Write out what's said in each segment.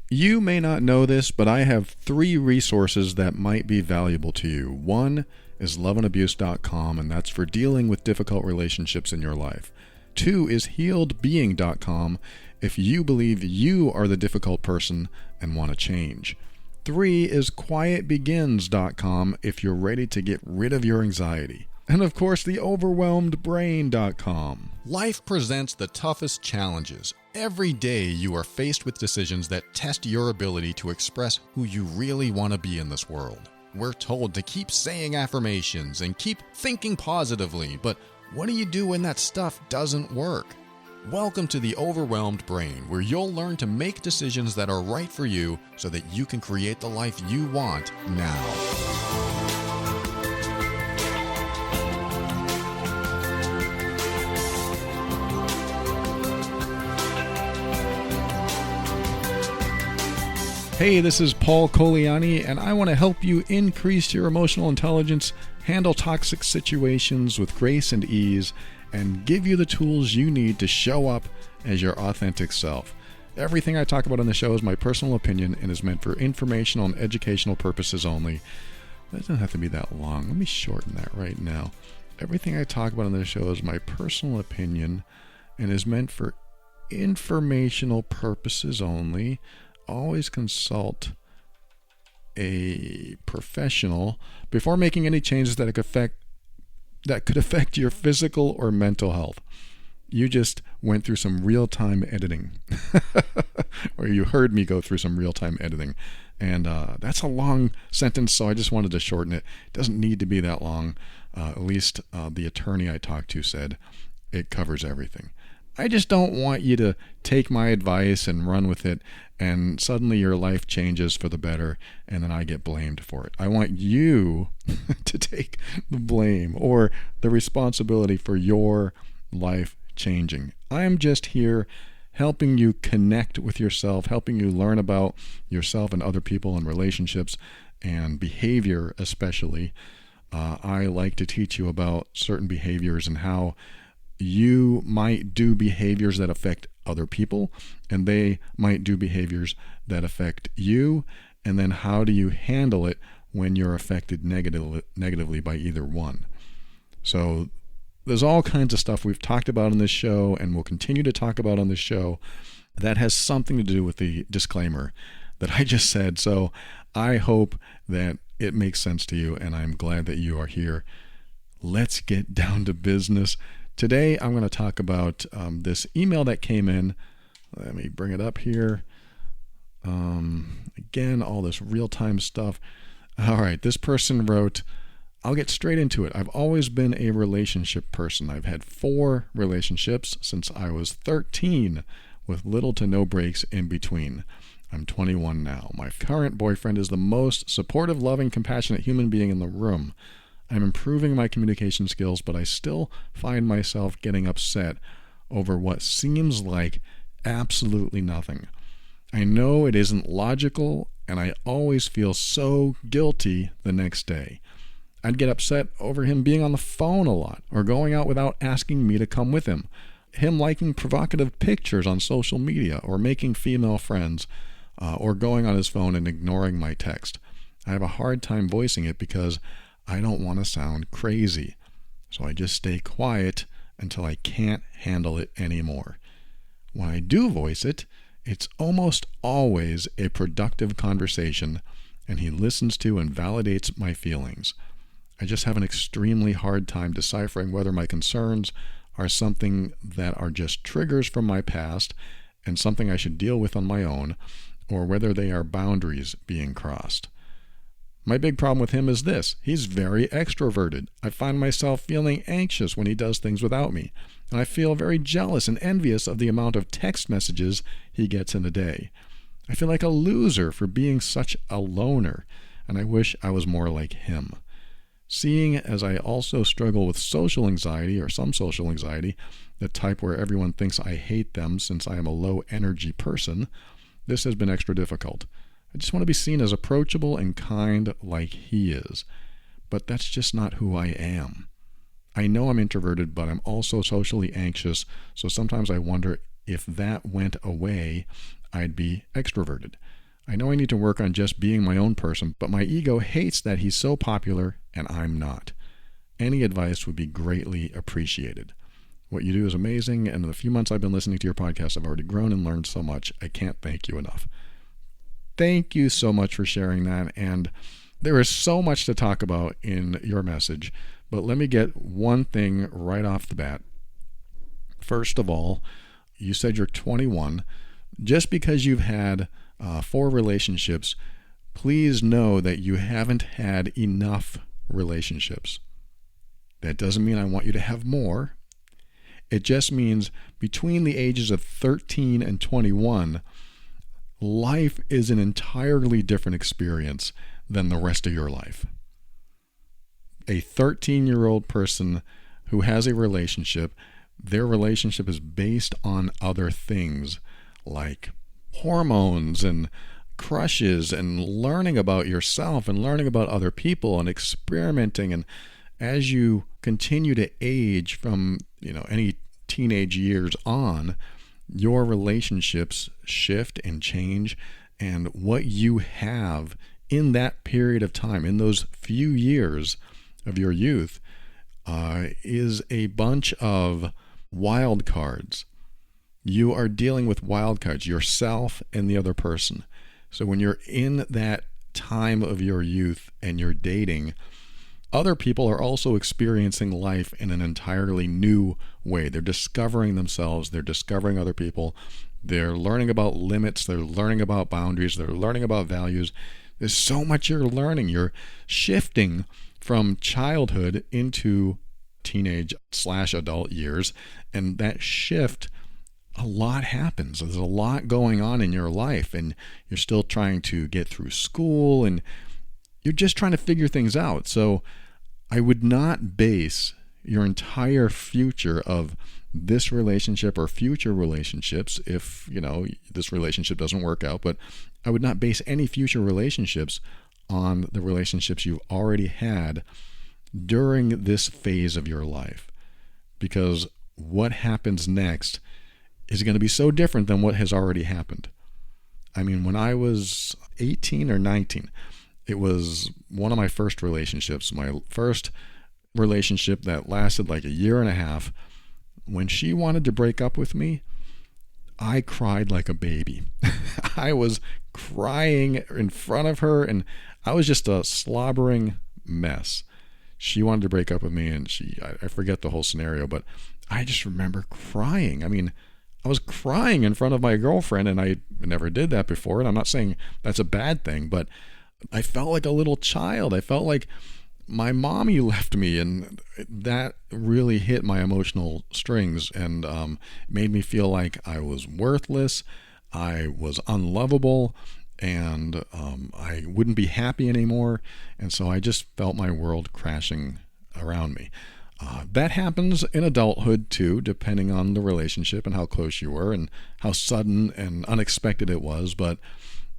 You may not know this, but I have 3 resources that might be valuable to you. One is loveandabuse.com, and that's for dealing with difficult relationships in your life. 2 is healedbeing.com if you believe you are the difficult person and want to change. 3 is quietbegins.com if you're ready to get rid of your anxiety. And of course, the overwhelmedbrain.com. Life presents the toughest challenges. Every day you are faced with decisions that test your ability to express who you really want to be in this world. We're told to keep saying affirmations and keep thinking positively, but what do you do when that stuff doesn't work? Welcome to the Overwhelmed Brain, where you'll learn to make decisions that are right for you so that you can create the life you want now. Hey, this is Paul Coliani, and I want to help you increase your emotional intelligence, handle toxic situations with grace and ease, and give you the tools you need to show up as your authentic self. Everything I talk about on the show is my personal opinion and is meant for informational and educational purposes only. That doesn't have to be that long. Let me shorten that right now. Everything I talk about on this show is my personal opinion and is meant for informational purposes only. Always consult a professional before making any changes that could affect your physical or mental health. You just went through some real-time editing, or you heard me go through some real-time editing, and that's a long sentence, so I just wanted to shorten it. It doesn't need to be that long. At least the attorney I talked to said it covers everything. I just don't want you to take my advice and run with it, and suddenly your life changes for the better, and then I get blamed for it. I want you to take the blame or the responsibility for your life changing. I'm just here helping you connect with yourself, helping you learn about yourself and other people and relationships and behavior especially. I like to teach you about certain behaviors and how you might do behaviors that affect other people, and they might do behaviors that affect you, and then how do you handle it when you're affected negatively by either one. So there's all kinds of stuff we've talked about on this show and we'll continue to talk about on this show that has something to do with the disclaimer that I just said. So I hope that it makes sense to you, and I'm glad that you are here. Let's get down to business. Today, I'm going to talk about this email that came in. Let me bring it up here. Again, all this real-time stuff. All right, this person wrote, I'll get straight into it. I've always been a relationship person. I've had 4 relationships since I was 13, with little to no breaks in between. I'm 21 now. My current boyfriend is the most supportive, loving, compassionate human being in the room. I'm improving my communication skills, but I still find myself getting upset over what seems like absolutely nothing. I know it isn't logical, and I always feel so guilty the next day. I'd get upset over him being on the phone a lot, or going out without asking me to come with him, him liking provocative pictures on social media, or making female friends, or going on his phone and ignoring my text. I have a hard time voicing it because I don't want to sound crazy, so I just stay quiet until I can't handle it anymore. When I do voice it, it's almost always a productive conversation, and he listens to and validates my feelings. I just have an extremely hard time deciphering whether my concerns are something that are just triggers from my past and something I should deal with on my own, or whether they are boundaries being crossed. My big problem with him is this. He's very extroverted. I find myself feeling anxious when he does things without me, and I feel very jealous and envious of the amount of text messages he gets in a day. I feel like a loser for being such a loner, and I wish I was more like him. Seeing as I also struggle with social anxiety, or some social anxiety, the type where everyone thinks I hate them since I am a low-energy person, this has been extra difficult. I just want to be seen as approachable and kind like he is. But that's just not who I am. I know I'm introverted, but I'm also socially anxious, so sometimes I wonder if that went away, I'd be extroverted. I know I need to work on just being my own person, but my ego hates that he's so popular and I'm not. Any advice would be greatly appreciated. What you do is amazing, and in the few months I've been listening to your podcast, I've already grown and learned so much. I can't thank you enough. Thank you so much for sharing that, and there is so much to talk about in your message, but let me get one thing right off the bat. First of all, you said you're 21. Just because you've had 4 relationships, please know that you haven't had enough relationships. That doesn't mean I want you to have more. It just means between the ages of 13 and 21, life is an entirely different experience than the rest of your life. A 13-year-old person who has a relationship, their relationship is based on other things like hormones and crushes and learning about yourself and learning about other people and experimenting. And as you continue to age from any teenage years on, your relationships shift and change, and what you have in that period of time, in those few years of your youth, is a bunch of wild cards. You are dealing with wild cards, yourself and the other person. So when you're in that time of your youth and you're dating, other people are also experiencing life in an entirely new way. They're discovering themselves. They're discovering other people. They're learning about limits. They're learning about boundaries. They're learning about values. There's so much you're learning. You're shifting from childhood into teenage/adult years. And that shift, a lot happens. There's a lot going on in your life, and you're still trying to get through school, and you're just trying to figure things out. So I would not base your entire future of this relationship or future relationships, if this relationship doesn't work out, but I would not base any future relationships on the relationships you've already had during this phase of your life, because what happens next is going to be so different than what has already happened. I mean, when I was 18 or 19, it was one of my first relationships, my first relationship that lasted like a year and a half. When she wanted to break up with me, I cried like a baby. I was crying in front of her, and I was just a slobbering mess. She wanted to break up with me, and I forget the whole scenario, but I just remember crying. I mean, I was crying in front of my girlfriend, and I never did that before, and I'm not saying that's a bad thing, but I felt like a little child. I felt like my mommy left me, and that really hit my emotional strings and made me feel like I was worthless, I was unlovable, and I wouldn't be happy anymore. And so I just felt my world crashing around me. That happens in adulthood too, depending on the relationship and how close you were and how sudden and unexpected it was. But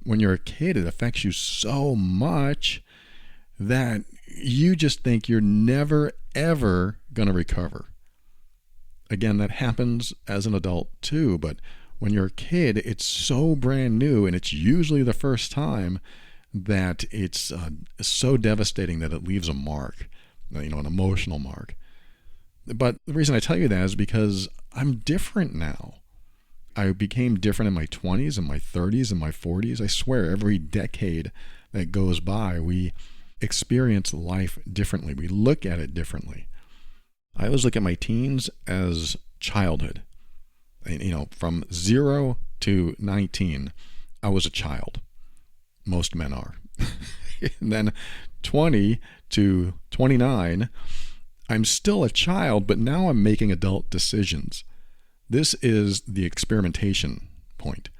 when you're a kid, it affects you so much that you just think you're never, ever going to recover. Again, that happens as an adult too, but when you're a kid, it's so brand new, and it's usually the first time that it's so devastating that it leaves a mark, an emotional mark. But the reason I tell you that is because I'm different now. I became different in my 20s and my 30s and my 40s. I swear, every decade that goes by, we experience life differently. We look at it differently. I always look at my teens as childhood. From 0 to 19, I was a child. Most men are. And then 20 to 29, I'm still a child, but now I'm making adult decisions. This is the experimentation point.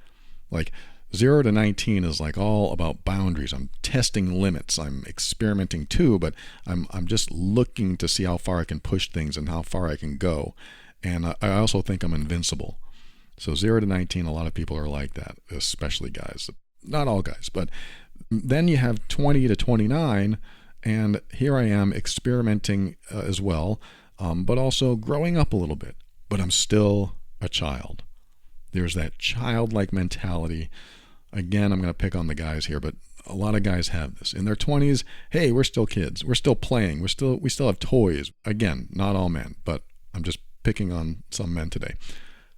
Like 0 to 19 is like all about boundaries. I'm testing limits. I'm experimenting too, but I'm just looking to see how far I can push things and how far I can go. And I also think I'm invincible. So 0 to 19, a lot of people are like that, especially guys. Not all guys, but then you have 20 to 29, and here I am experimenting as well, but also growing up a little bit. But I'm still a child. There's that childlike mentality. Again, I'm going to pick on the guys here, but a lot of guys have this. In their 20s, hey, we're still kids. We're still playing. We still have toys. Again, not all men, but I'm just picking on some men today.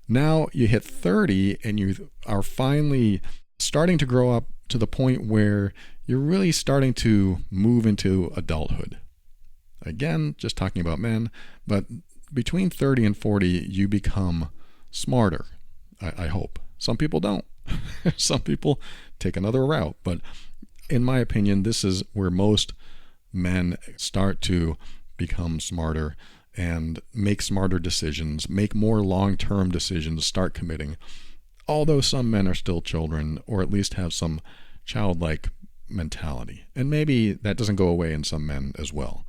Now you hit 30 and you are finally starting to grow up to the point where you're really starting to move into adulthood. Again, just talking about men, but between 30 and 40, you become smarter, I hope. Some people don't. Some people take another route, but in my opinion, this is where most men start to become smarter and make smarter decisions, make more long-term decisions, start committing. Although some men are still children, or at least have some childlike mentality. And maybe that doesn't go away in some men as well.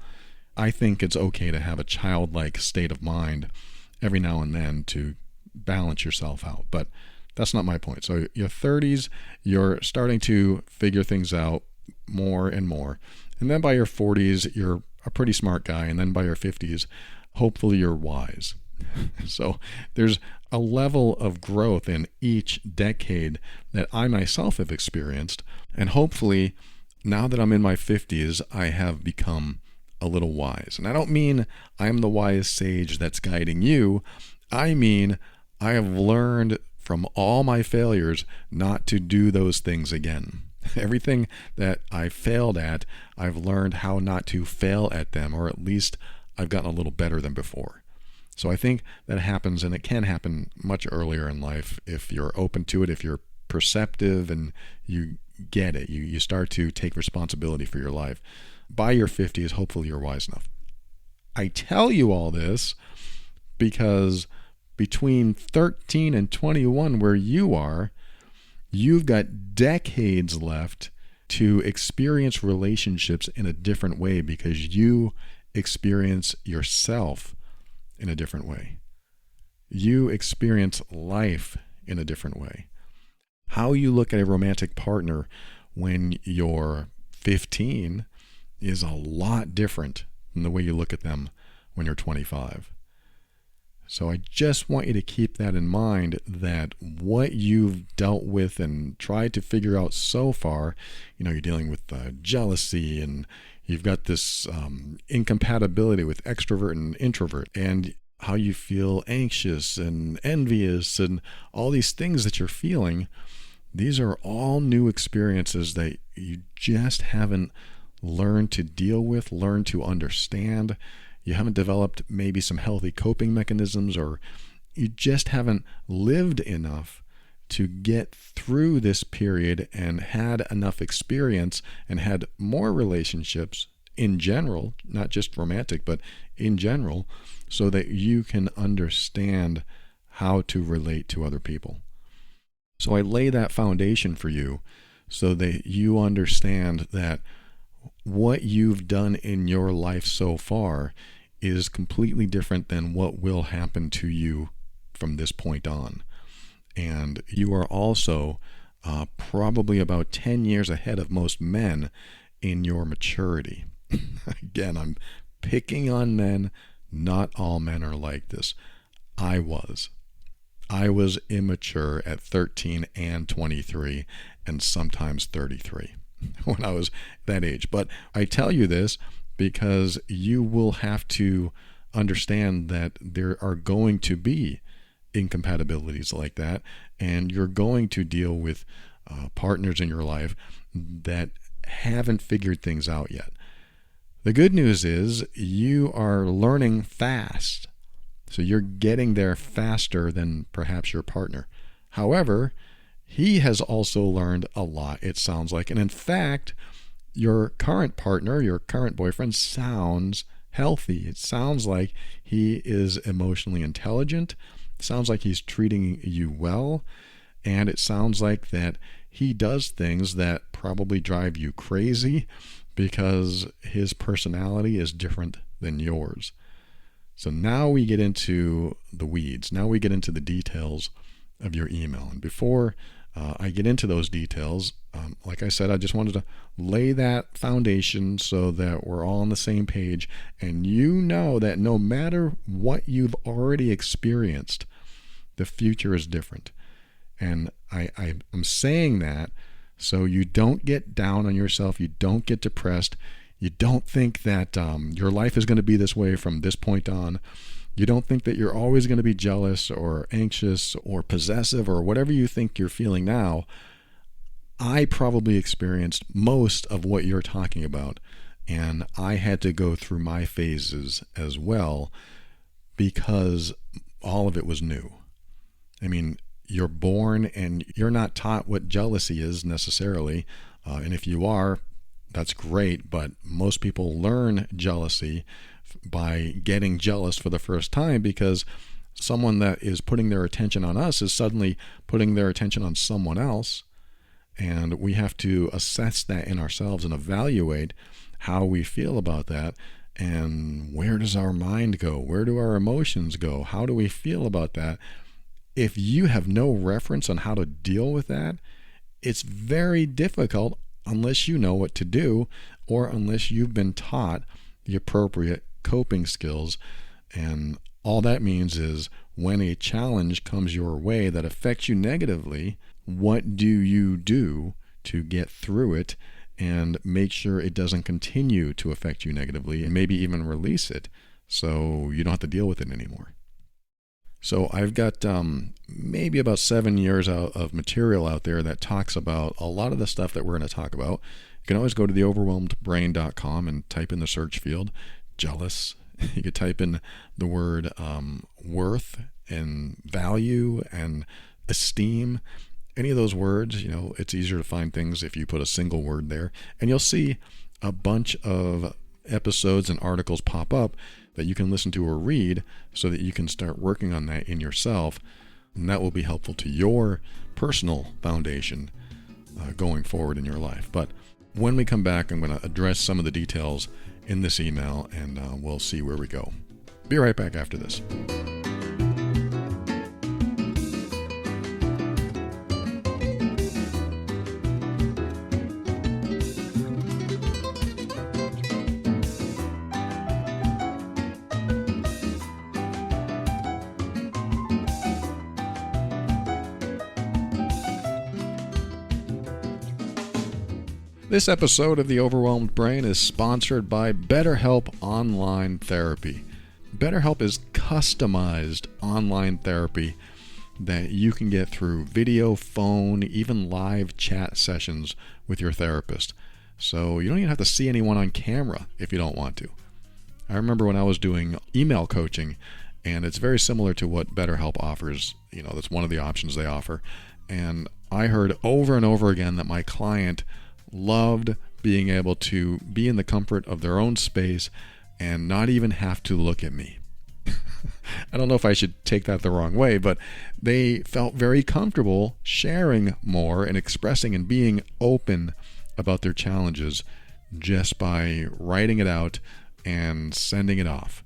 I think it's okay to have a childlike state of mind every now and then to balance yourself out. But that's not my point. So your 30s, you're starting to figure things out more and more. And then by your 40s, you're a pretty smart guy. And then by your 50s, hopefully you're wise. So there's a level of growth in each decade that I myself have experienced. And hopefully now that I'm in my 50s, I have become a little wise. And I don't mean I'm the wise sage that's guiding you. I mean, I have learned from all my failures not to do those things again. Everything that I failed at, I've learned how not to fail at them, or at least I've gotten a little better than before. So I think that happens, and it can happen much earlier in life if you're open to it, if you're perceptive and you get it. You start to take responsibility for your life. By your 50s, hopefully you're wise enough. I tell you all this because between 13 and 21, where you are, you've got decades left to experience relationships in a different way because you experience yourself in a different way. You experience life in a different way. How you look at a romantic partner when you're 15 is a lot different than the way you look at them when you're 25. So I just want you to keep that in mind, that what you've dealt with and tried to figure out so far, you're dealing with jealousy, and you've got this incompatibility with extrovert and introvert, and how you feel anxious and envious and all these things that you're feeling. These are all new experiences that you just haven't learned to deal with, learned to understand. You haven't developed maybe some healthy coping mechanisms, or you just haven't lived enough to get through this period and had enough experience and had more relationships in general, not just romantic, but in general, so that you can understand how to relate to other people. So I lay that foundation for you so that you understand that what you've done in your life so far is completely different than what will happen to you from this point on. And you are also probably about 10 years ahead of most men in your maturity. Again, I'm picking on men. Not all men are like this. I was immature at 13 and 23 and sometimes 33 when I was that age. But I tell you this because you will have to understand that there are going to be incompatibilities like that, and you're going to deal with partners in your life that haven't figured things out yet. The good news is you are learning fast. So you're getting there faster than perhaps your partner. However, he has also learned a lot, it sounds like. And in fact, your current partner, your current boyfriend, sounds healthy. It sounds like he is emotionally intelligent. It sounds like he's treating you well. And it sounds like that he does things that probably drive you crazy because his personality is different than yours. So now we get into the weeds. Now we get into the details of your email. And before I get into those details, like I said, I just wanted to lay that foundation so that we're all on the same page. And you know that no matter what you've already experienced, the future is different. And I'm saying that so you don't get down on yourself, you don't get depressed, you don't think that your life is going to be this way from this point on. You don't think that you're always going to be jealous or anxious or possessive or whatever you think you're feeling now. I probably experienced most of what you're talking about, and I had to go through my phases as well because all of it was new. I mean, you're born and you're not taught what jealousy is necessarily, and if you are, that's great, but most people learn jealousy by getting jealous for the first time because someone that is putting their attention on us is suddenly putting their attention on someone else. And we have to assess that in ourselves and evaluate how we feel about that. And where does our mind go? Where do our emotions go? How do we feel about that? If you have no reference on how to deal with that, it's very difficult unless you know what to do or unless you've been taught the appropriate coping skills. And all that means is when a challenge comes your way that affects you negatively, what do you do to get through it and make sure it doesn't continue to affect you negatively, and maybe even release it so you don't have to deal with it anymore? So I've got maybe about 7 years of material out there that talks about a lot of the stuff that we're going to talk about. You can always go to theoverwhelmedbrain.com and type in the search field, jealous. You could type in the word worth and value and esteem. Any of those words, it's easier to find things if you put a single word there. And you'll see a bunch of episodes and articles pop up that you can listen to or read so that you can start working on that in yourself. And that will be helpful to your personal foundation going forward in your life. But when we come back, I'm going to address some of the details in this email, and we'll see where we go. Be right back after this. This episode of The Overwhelmed Brain is sponsored by BetterHelp Online Therapy. BetterHelp is customized online therapy that you can get through video, phone, even live chat sessions with your therapist. So you don't even have to see anyone on camera if you don't want to. I remember when I was doing email coaching, and it's very similar to what BetterHelp offers. That's one of the options they offer. And I heard over and over again that my client loved being able to be in the comfort of their own space and not even have to look at me. I don't know if I should take that the wrong way, but they felt very comfortable sharing more and expressing and being open about their challenges just by writing it out and sending it off.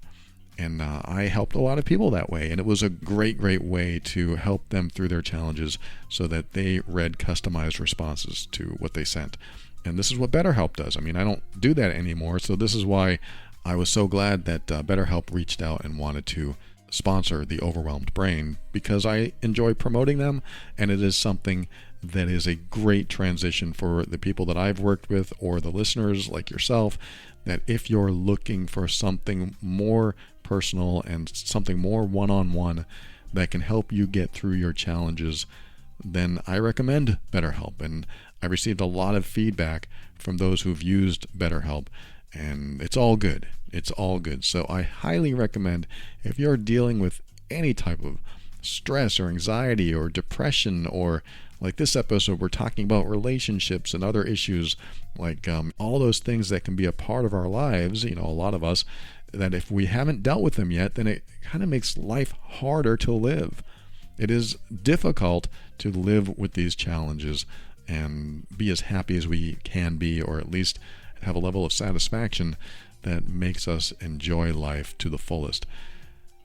And I helped a lot of people that way, and it was a great way to help them through their challenges so that they read customized responses to what they sent. And this is what BetterHelp does. I mean, I don't do that anymore, so this is why I was so glad that BetterHelp reached out and wanted to sponsor The Overwhelmed Brain, because I enjoy promoting them, and it is something that is a great transition for the people that I've worked with or the listeners like yourself, that if you're looking for something more personal and something more one-on-one that can help you get through your challenges, then I recommend BetterHelp. And I received a lot of feedback from those who've used BetterHelp, and it's all good. It's all good. So I highly recommend, if you're dealing with any type of stress or anxiety or depression, or like this episode, we're talking about relationships and other issues, like all those things that can be a part of our lives, a lot of us, that if we haven't dealt with them yet, then it kind of makes life harder to live. It is difficult to live with these challenges and be as happy as we can be, or at least have a level of satisfaction that makes us enjoy life to the fullest.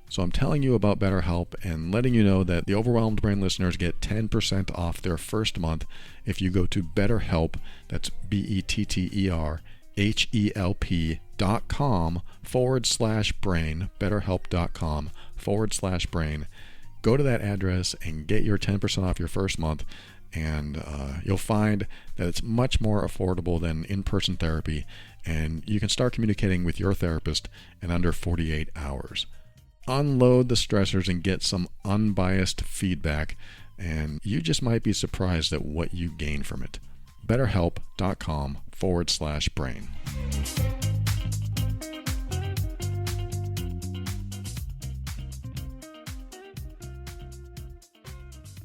So I'm telling you about BetterHelp and letting you know that the Overwhelmed Brain listeners get 10% off their first month if you go to BetterHelp, that's BetterHelp.com/brain, BetterHelp.com/brain, go to that address and get your 10% off your first month, and you'll find that it's much more affordable than in-person therapy, and you can start communicating with your therapist in under 48 hours. Unload the stressors and get some unbiased feedback, and you just might be surprised at what you gain from it. BetterHelp.com/brain.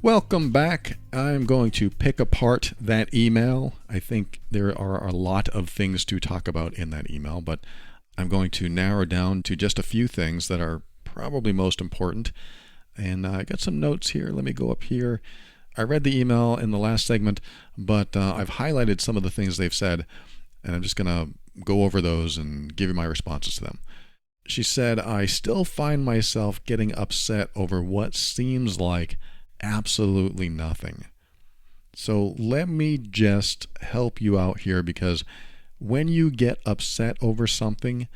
Welcome back. I'm going to pick apart that email. I think there are a lot of things to talk about in that email, but I'm going to narrow down to just a few things that are probably most important. And I got some notes here. Let me go up here. I read the email in the last segment, but I've highlighted some of the things they've said, and I'm just going to go over those and give you my responses to them. She said, I still find myself getting upset over what seems like absolutely nothing. So let me just help you out here, because when you get upset over something,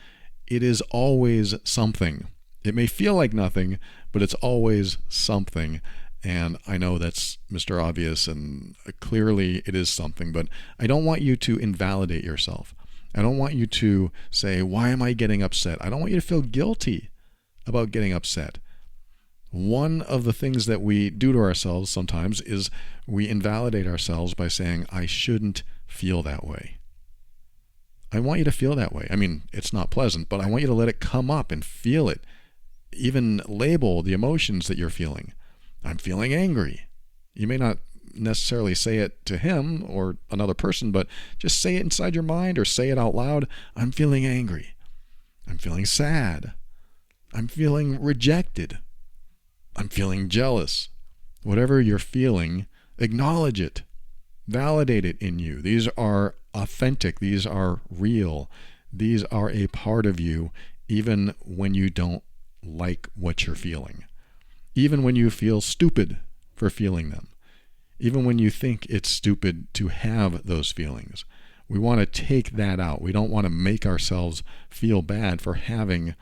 it is always something. It may feel like nothing, but it's always something. And I know that's Mr. Obvious, and clearly it is something, but I don't want you to invalidate yourself. I don't want you to say, why am I getting upset? I don't want you to feel guilty about getting upset. One of the things that we do to ourselves sometimes is we invalidate ourselves by saying, I shouldn't feel that way. I want you to feel that way. I mean, it's not pleasant, but I want you to let it come up and feel it. Even label the emotions that you're feeling. I'm feeling angry. You may not necessarily say it to him or another person, but just say it inside your mind or say it out loud. I'm feeling angry. I'm feeling sad. I'm feeling rejected. I'm feeling jealous. Whatever you're feeling, acknowledge it. Validate it in you. These are authentic. These are real. These are a part of you, even when you don't like what you're feeling. Even when you feel stupid for feeling them. Even when you think it's stupid to have those feelings. We want to take that out. We don't want to make ourselves feel bad for having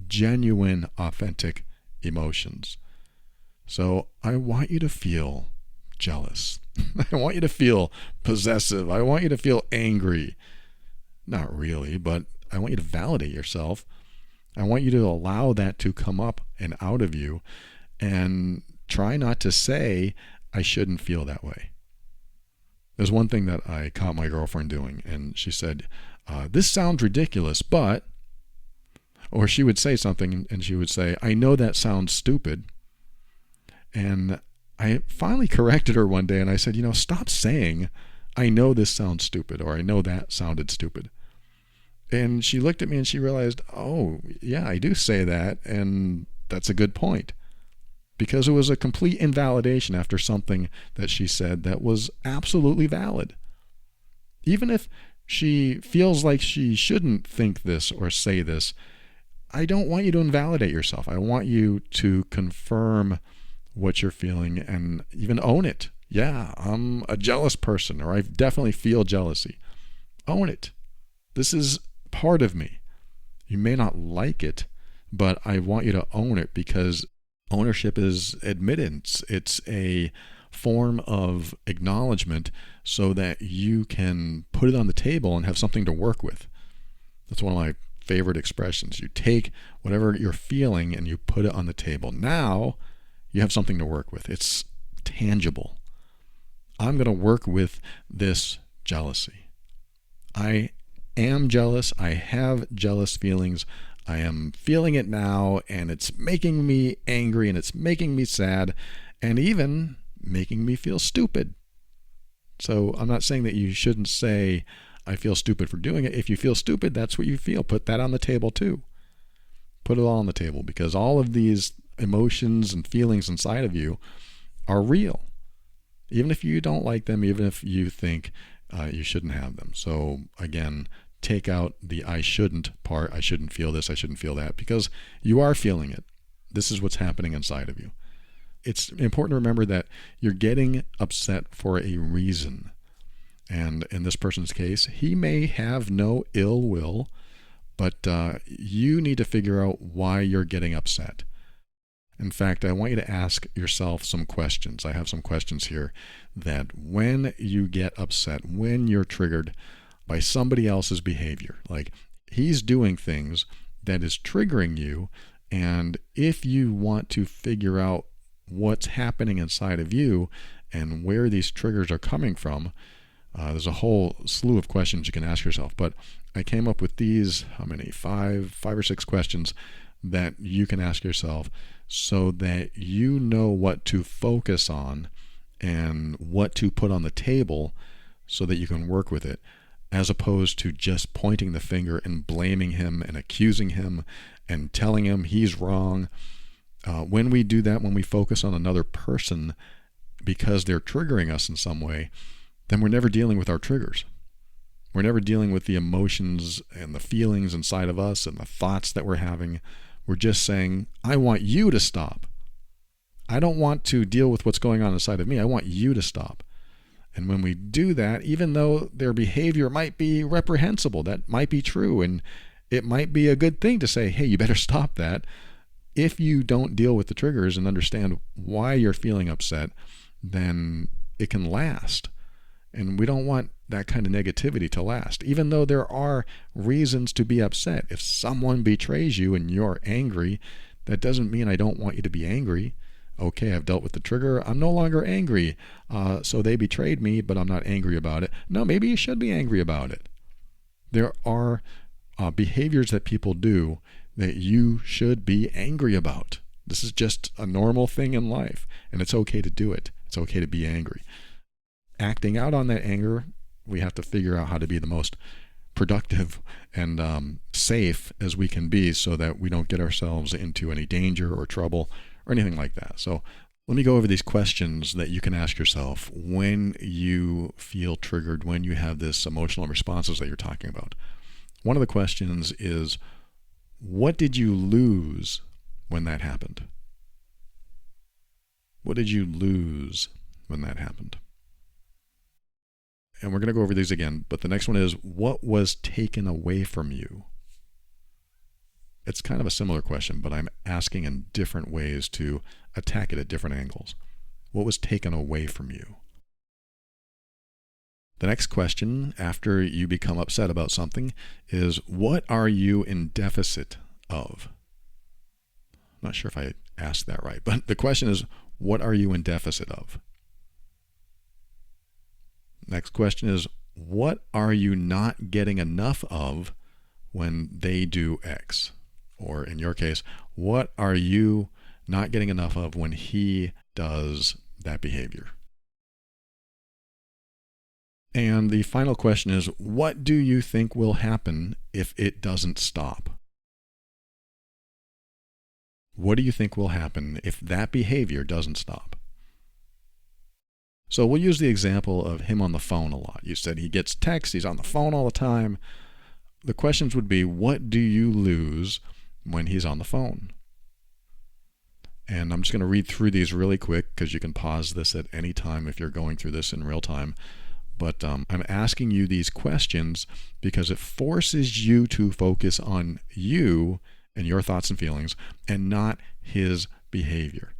genuine, authentic emotions. So I want you to feel jealous. I want you to feel possessive. I want you to feel angry. Not really, but I want you to validate yourself. I want you to allow that to come up and out of you, and try not to say, I shouldn't feel that way. There's one thing that I caught my girlfriend doing, and she said, this sounds ridiculous, but, or she would say something and she would say, I know that sounds stupid. And I finally corrected her one day and I said, stop saying, I know this sounds stupid, or I know that sounded stupid. And she looked at me and she realized, oh, yeah, I do say that, and that's a good point. Because it was a complete invalidation after something that she said that was absolutely valid. Even if she feels like she shouldn't think this or say this, I don't want you to invalidate yourself. I want you to confirm what you're feeling and even own it. Yeah, I'm a jealous person, or I definitely feel jealousy. Own it. This is part of me. You may not like it, but I want you to own it, because ownership is admittance. It's a form of acknowledgement so that you can put it on the table and have something to work with. That's one of my favorite expressions. You take whatever you're feeling and you put it on the table. Now you have something to work with. It's tangible. I'm going to work with this jealousy. I am jealous. I have jealous feelings. I am feeling it now, and it's making me angry, and it's making me sad, and even making me feel stupid. So I'm not saying that you shouldn't say, I feel stupid for doing it. If you feel stupid, that's what you feel. Put that on the table too. Put it all on the table, because all of these emotions and feelings inside of you are real. Even if you don't like them, even if you think you shouldn't have them. So again, take out the I shouldn't part. I shouldn't feel this, I shouldn't feel that, because you are feeling it. This is what's happening inside of you. It's important to remember that you're getting upset for a reason. And in this person's case, he may have no ill will, but you need to figure out why you're getting upset. In fact, I want you to ask yourself some questions. I have some questions here that when you get upset, when you're triggered by somebody else's behavior, like he's doing things that is triggering you, and if you want to figure out what's happening inside of you and where these triggers are coming from, there's a whole slew of questions you can ask yourself. But I came up with these, how many? Five or six questions that you can ask yourself so that you know what to focus on and what to put on the table so that you can work with it, as opposed to just pointing the finger and blaming him and accusing him and telling him he's wrong. When we do that, when we focus on another person because they're triggering us in some way, then we're never dealing with our triggers. We're never dealing with the emotions and the feelings inside of us and the thoughts that we're having. We're just saying, I want you to stop. I don't want to deal with what's going on inside of me. I want you to stop. And when we do that, even though their behavior might be reprehensible, that might be true, and it might be a good thing to say, hey, you better stop that. If you don't deal with the triggers and understand why you're feeling upset, then it can last. And we don't want that kind of negativity to last. Even though there are reasons to be upset. If someone betrays you and you're angry, that doesn't mean I don't want you to be angry. Okay, I've dealt with the trigger. I'm no longer angry. So they betrayed me, but I'm not angry about it. No, maybe you should be angry about it. There are behaviors that people do that you should be angry about. This is just a normal thing in life, and it's okay to do it. It's okay to be angry. Acting out on that anger, we have to figure out how to be the most productive and safe as we can be so that we don't get ourselves into any danger or trouble or anything like that. So let me go over these questions that you can ask yourself when you feel triggered, when you have this emotional responses that you're talking about. One of the questions is, what did you lose when that happened? What did you lose when that happened? And we're going to go over these again, but the next one is, what was taken away from you? It's kind of a similar question, but I'm asking in different ways to attack it at different angles. What was taken away from you? The next question, after you become upset about something, is, what are you in deficit of? I'm not sure if I asked that right, but the question is, what are you in deficit of? Next question is, what are you not getting enough of when they do X? Or in your case, what are you not getting enough of when he does that behavior? And the final question is, what do you think will happen if it doesn't stop? What do you think will happen if that behavior doesn't stop? So we'll use the example of him on the phone a lot. You said he gets texts, he's on the phone all the time. The questions would be, what do you lose when he's on the phone? And I'm just going to read through these really quick because you can pause this at any time if you're going through this in real time. But I'm asking you these questions because it forces you to focus on you and your thoughts and feelings and not his behavior.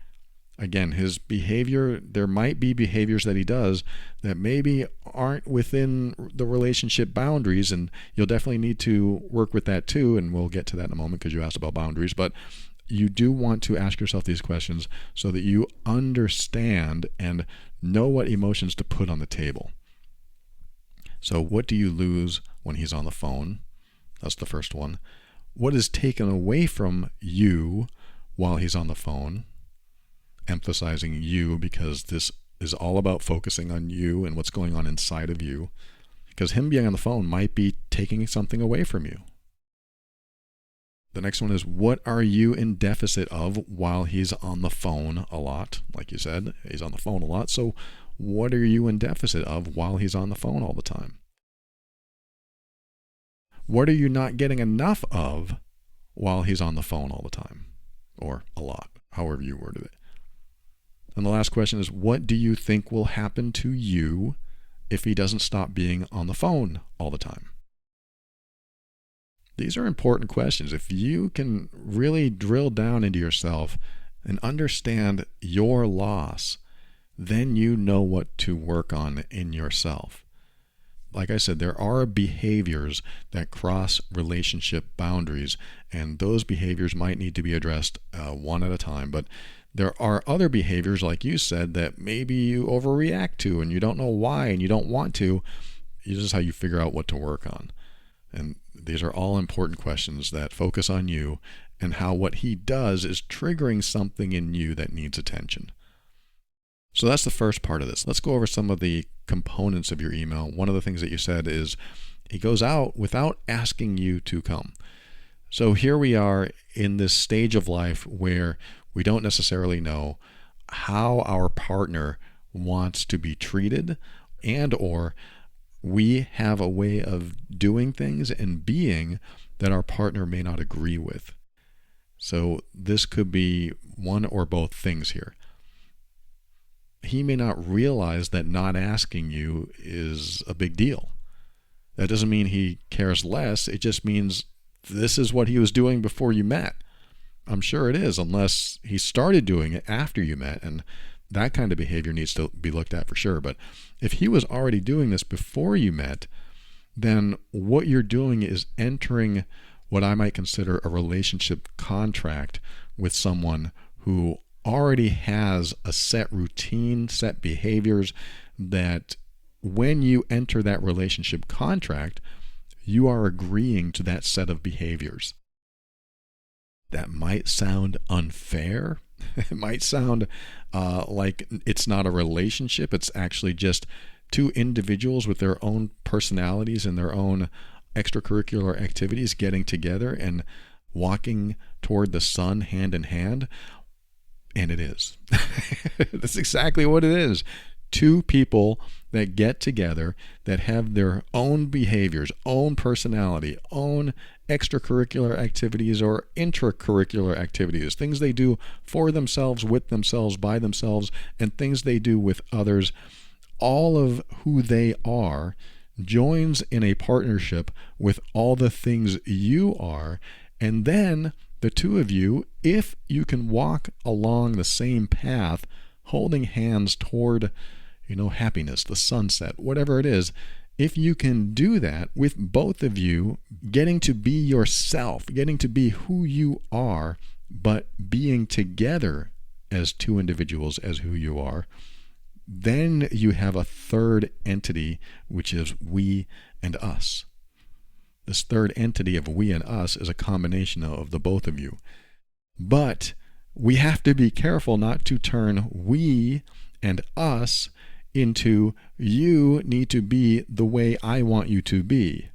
Again, his behavior, there might be behaviors that he does that maybe aren't within the relationship boundaries, and you'll definitely need to work with that too, and we'll get to that in a moment because you asked about boundaries. But you do want to ask yourself these questions so that you understand and know what emotions to put on the table. So what do you lose when he's on the phone? That's the first one. What is taken away from you while he's on the phone? Emphasizing you because this is all about focusing on you and what's going on inside of you. Because him being on the phone might be taking something away from you. The next one is, what are you in deficit of while he's on the phone a lot? Like you said, he's on the phone a lot. So what are you in deficit of while he's on the phone all the time? What are you not getting enough of while he's on the phone all the time? Or a lot, however you worded it. And the last question is, what do you think will happen to you if he doesn't stop being on the phone all the time? These are important questions. If you can really drill down into yourself and understand your loss, then you know what to work on in yourself. Like I said, there are behaviors that cross relationship boundaries, and those behaviors might need to be addressed one at a time. But there are other behaviors, like you said, that maybe you overreact to and you don't know why and you don't want to. This is how you figure out what to work on. And these are all important questions that focus on you and how what he does is triggering something in you that needs attention. So that's the first part of this. Let's go over some of the components of your email. One of the things that you said is he goes out without asking you to come. So here we are in this stage of life where we don't necessarily know how our partner wants to be treated, and or we have a way of doing things and being that our partner may not agree with. So this could be one or both things here. He may not realize that not asking you is a big deal. That doesn't mean he cares less. It just means this is what he was doing before you met. I'm sure it is, unless he started doing it after you met, and that kind of behavior needs to be looked at for sure. But if he was already doing this before you met, then what you're doing is entering what I might consider a relationship contract with someone who already has a set routine, set behaviors that when you enter that relationship contract, you are agreeing to that set of behaviors. That might sound unfair. It might sound like it's not a relationship. It's actually just two individuals with their own personalities and their own extracurricular activities getting together and walking toward the sun hand in hand. And it is. That's exactly what it is. Two people that get together that have their own behaviors, own personality, own extracurricular activities or intracurricular activities, things they do for themselves, with themselves, by themselves, and things they do with others. All of who they are joins in a partnership with all the things you are, and then the two of you, if you can walk along the same path, holding hands toward, happiness, the sunset, whatever it is, if you can do that with both of you getting to be yourself, getting to be who you are, but being together as two individuals as who you are, then you have a third entity, which is we and us. This third entity of we and us is a combination of the both of you. But we have to be careful not to turn we and us into you need to be the way I want you to be.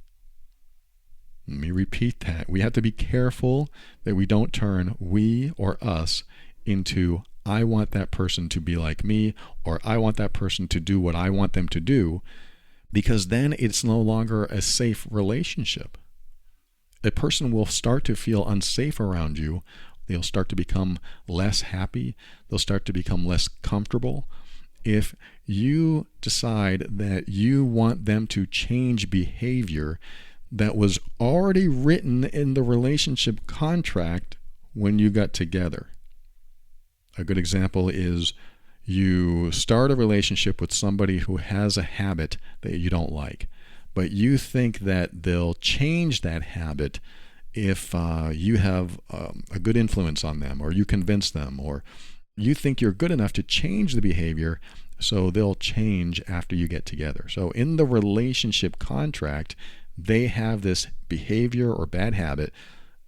Let me repeat that. We have to be careful that we don't turn we or us into I want that person to be like me, or I want that person to do what I want them to do, because then it's no longer a safe relationship. A person will start to feel unsafe around you. They'll start to become less happy. They'll start to become less comfortable. If you decide that you want them to change behavior that was already written in the relationship contract when you got together. A good example is you start a relationship with somebody who has a habit that you don't like, but you think that they'll change that habit if you have a good influence on them, or you convince them, or you think you're good enough to change the behavior so they'll change after you get together. So in the relationship contract, they have this behavior or bad habit,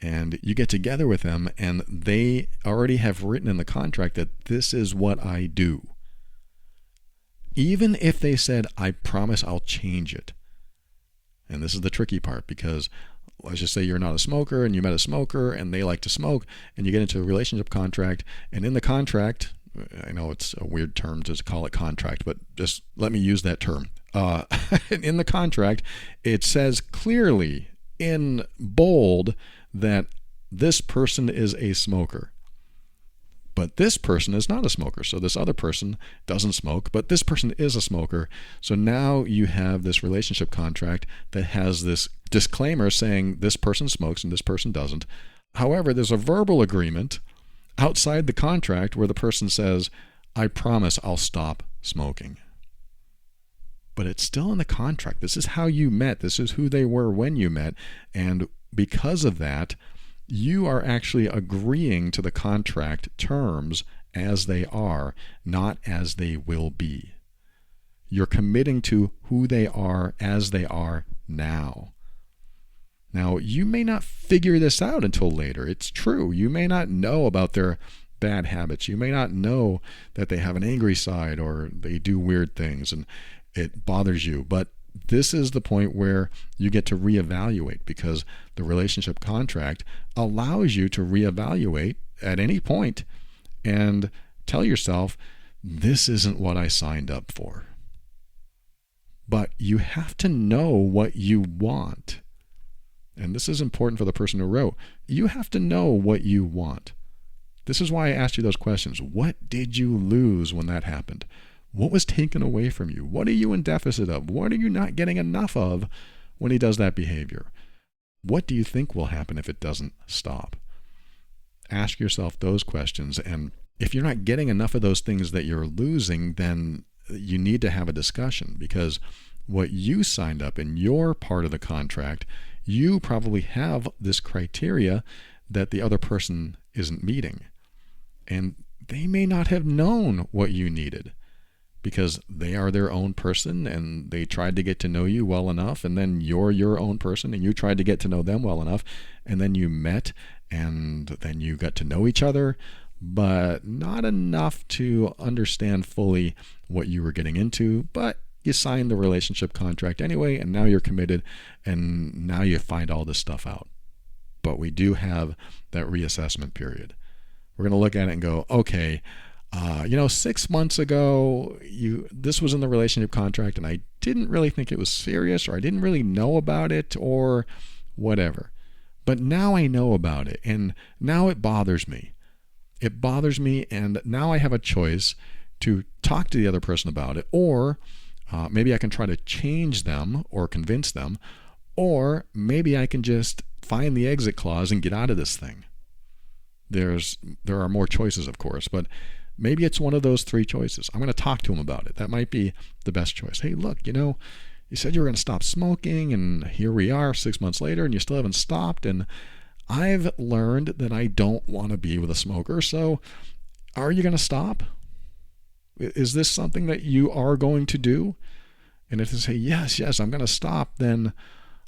and you get together with them and they already have written in the contract that this is what I do. Even if they said, I promise I'll change it. And this is the tricky part, because let's just say you're not a smoker and you met a smoker and they like to smoke, and you get into a relationship contract, and in the contract, I know it's a weird term to call it contract, but just let me use that term. In the contract, it says clearly in bold that this person is a smoker. But this person is not a smoker. So this other person doesn't smoke, but this person is a smoker. So now you have this relationship contract that has this disclaimer saying this person smokes and this person doesn't. However, there's a verbal agreement outside the contract where the person says, I promise I'll stop smoking. But it's still in the contract. This is how you met. This is who they were when you met. And because of that, you are actually agreeing to the contract terms as they are, not as they will be. You're committing to who they are as they are now. Now, you may not figure this out until later. It's true. You may not know about their bad habits. You may not know that they have an angry side or they do weird things and it bothers you. But this is the point where you get to reevaluate, because the relationship contract allows you to reevaluate at any point and tell yourself, this isn't what I signed up for. But you have to know what you want. And this is important for the person who wrote. You have to know what you want. This is why I asked you those questions. What did you lose when that happened? What was taken away from you? What are you in deficit of? What are you not getting enough of when he does that behavior? What do you think will happen if it doesn't stop? Ask yourself those questions. And if you're not getting enough of those things that you're losing, then you need to have a discussion, because what you signed up in your part of the contract, you probably have this criteria that the other person isn't meeting. And they may not have known what you needed, because they are their own person and they tried to get to know you well enough, and then you're your own person and you tried to get to know them well enough, and then you met and then you got to know each other, but not enough to understand fully what you were getting into. But you signed the relationship contract anyway, and now you're committed, and now you find all this stuff out. But we do have that reassessment period. We're going to look at it and go, okay, 6 months ago, this was in the relationship contract, and I didn't really think it was serious, or I didn't really know about it, or whatever. But now I know about it, and now it bothers me. It bothers me, and now I have a choice to talk to the other person about it, or maybe I can try to change them or convince them, or maybe I can just find the exit clause and get out of this thing. There are more choices, of course, but maybe it's one of those three choices. I'm going to talk to him about it. That might be the best choice. Hey, look, you said you were going to stop smoking, and here we are 6 months later, and you still haven't stopped, and I've learned that I don't want to be with a smoker, so are you going to stop? Is this something that you are going to do? And if they say, yes, I'm going to stop, then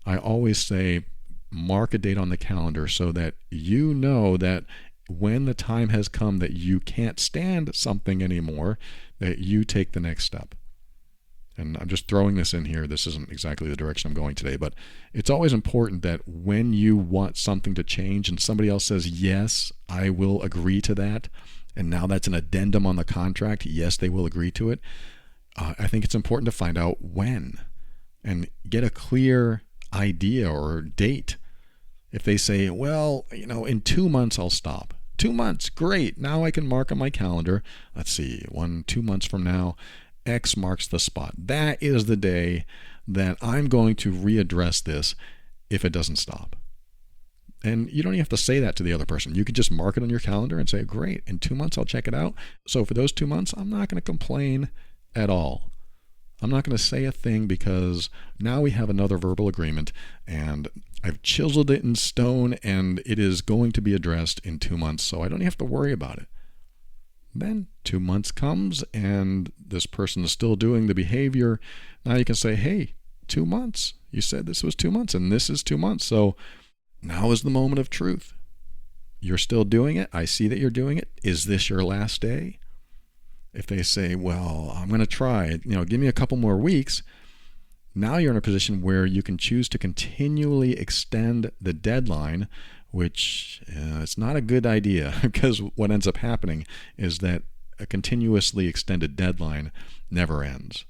I always say, mark a date on the calendar so that you know that when the time has come that you can't stand something anymore, that you take the next step. And I'm just throwing this in here. This isn't exactly the direction I'm going today, but it's always important that when you want something to change and somebody else says, yes, I will agree to that, and now that's an addendum on the contract, yes, they will agree to it, I think it's important to find out when and get a clear idea or date. If they say, well, in 2 months I'll stop. 2 months, great. Now I can mark on my calendar. Let's see, 2 months from now, X marks the spot. That is the day that I'm going to readdress this if it doesn't stop. And you don't even have to say that to the other person. You can just mark it on your calendar and say, great, in 2 months I'll check it out. So for those 2 months, I'm not going to complain at all. I'm not going to say a thing, because now we have another verbal agreement, and I've chiseled it in stone, and it is going to be addressed in 2 months, so I don't have to worry about it. Then 2 months comes, and this person is still doing the behavior. Now you can say, hey, 2 months. You said this was 2 months, and this is 2 months, so now is the moment of truth. You're still doing it. I see that you're doing it. Is this your last day? If they say, well, I'm going to try, give me a couple more weeks, now you're in a position where you can choose to continually extend the deadline, which it's not a good idea, because what ends up happening is that a continuously extended deadline never ends.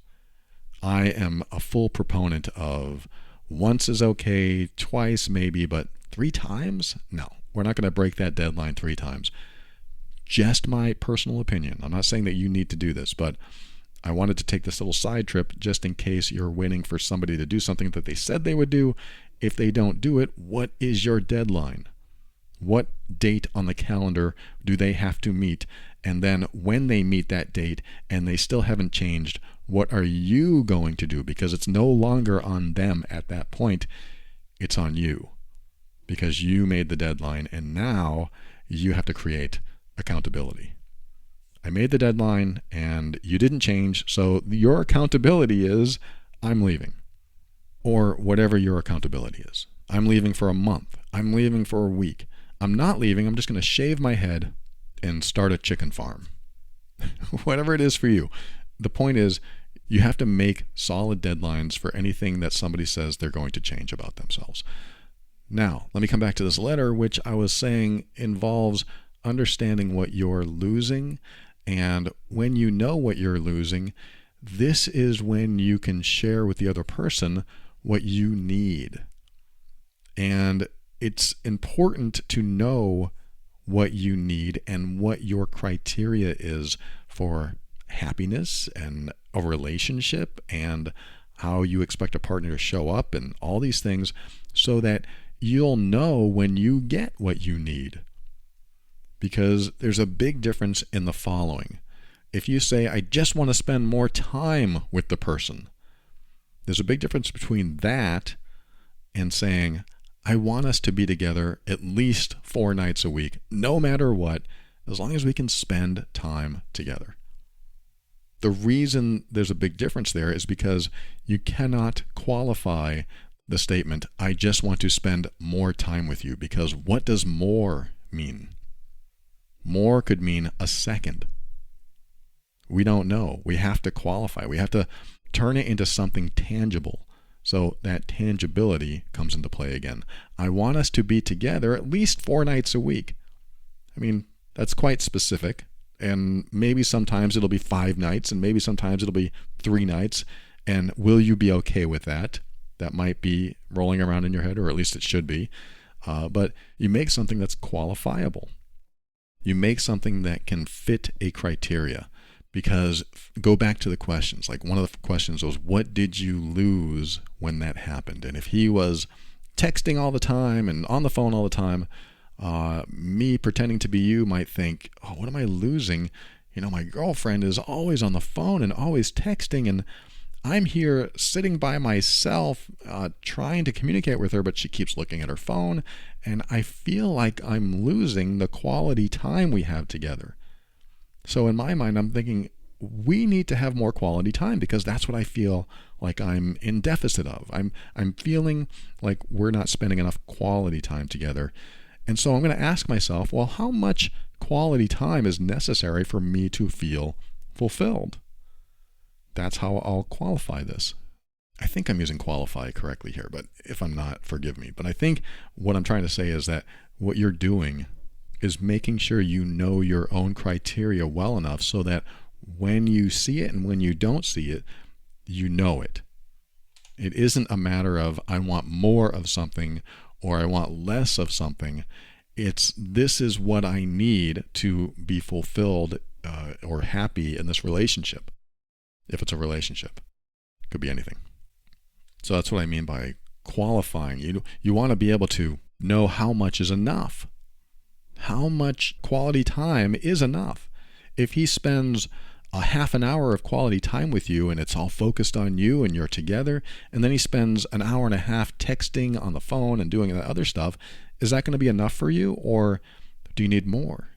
I am a full proponent of once is okay, twice maybe, but 3 times? No, we're not going to break that deadline 3 times. Just my personal opinion. I'm not saying that you need to do this, but I wanted to take this little side trip just in case you're waiting for somebody to do something that they said they would do. If they don't do it, what is your deadline? What date on the calendar do they have to meet? And then when they meet that date and they still haven't changed, what are you going to do? Because it's no longer on them at that point. It's on you. Because you made the deadline and now you have to create accountability. I made the deadline and you didn't change, so your accountability is I'm leaving. Or whatever your accountability is. I'm leaving for a month. I'm leaving for a week. I'm not leaving. I'm just going to shave my head and start a chicken farm. Whatever it is for you. The point is, you have to make solid deadlines for anything that somebody says they're going to change about themselves. Now, let me come back to this letter, which I was saying involves understanding what you're losing. And when you know what you're losing, this is when you can share with the other person what you need. And it's important to know what you need and what your criteria is for happiness and a relationship and how you expect a partner to show up and all these things, so that you'll know when you get what you need. Because there's a big difference in the following. If you say, I just want to spend more time with the person, there's a big difference between that and saying, I want us to be together at least 4 nights a week, no matter what, as long as we can spend time together. The reason there's a big difference there is because you cannot qualify the statement, I just want to spend more time with you, because what does more mean? More could mean a second. We don't know. We have to qualify. We have to turn it into something tangible. So that tangibility comes into play again. I want us to be together at least 4 nights a week. I mean, that's quite specific. And maybe sometimes it'll be 5 nights, and maybe sometimes it'll be 3 nights. And will you be okay with that? That might be rolling around in your head, or at least it should be. But you make something that's qualifiable. You make something that can fit a criteria. Because go back to the questions. Like one of the questions was, what did you lose when that happened? And if he was texting all the time and on the phone all the time, me pretending to be you might think, oh, what am I losing? You know, my girlfriend is always on the phone and always texting, and I'm here sitting by myself trying to communicate with her, but she keeps looking at her phone, and I feel like I'm losing the quality time we have together. So in my mind, I'm thinking we need to have more quality time, because that's what I feel like I'm in deficit of. I'm feeling like we're not spending enough quality time together. And so I'm going to ask myself, well, how much quality time is necessary for me to feel fulfilled? That's how I'll qualify this. I think I'm using qualify correctly here, but if I'm not, forgive me. But I think what I'm trying to say is that what you're doing is making sure you know your own criteria well enough so that when you see it and when you don't see it, you know it. It isn't a matter of I want more of something or I want less of something. It's this is what I need to be fulfilled or happy in this relationship. If it's a relationship, it could be anything. So that's what I mean by qualifying. You want to be able to know how much is enough. How much quality time is enough? If he spends a half an hour of quality time with you and it's all focused on you and you're together, and then he spends an hour and a half texting on the phone and doing that other stuff, is that going to be enough for you, or do you need more?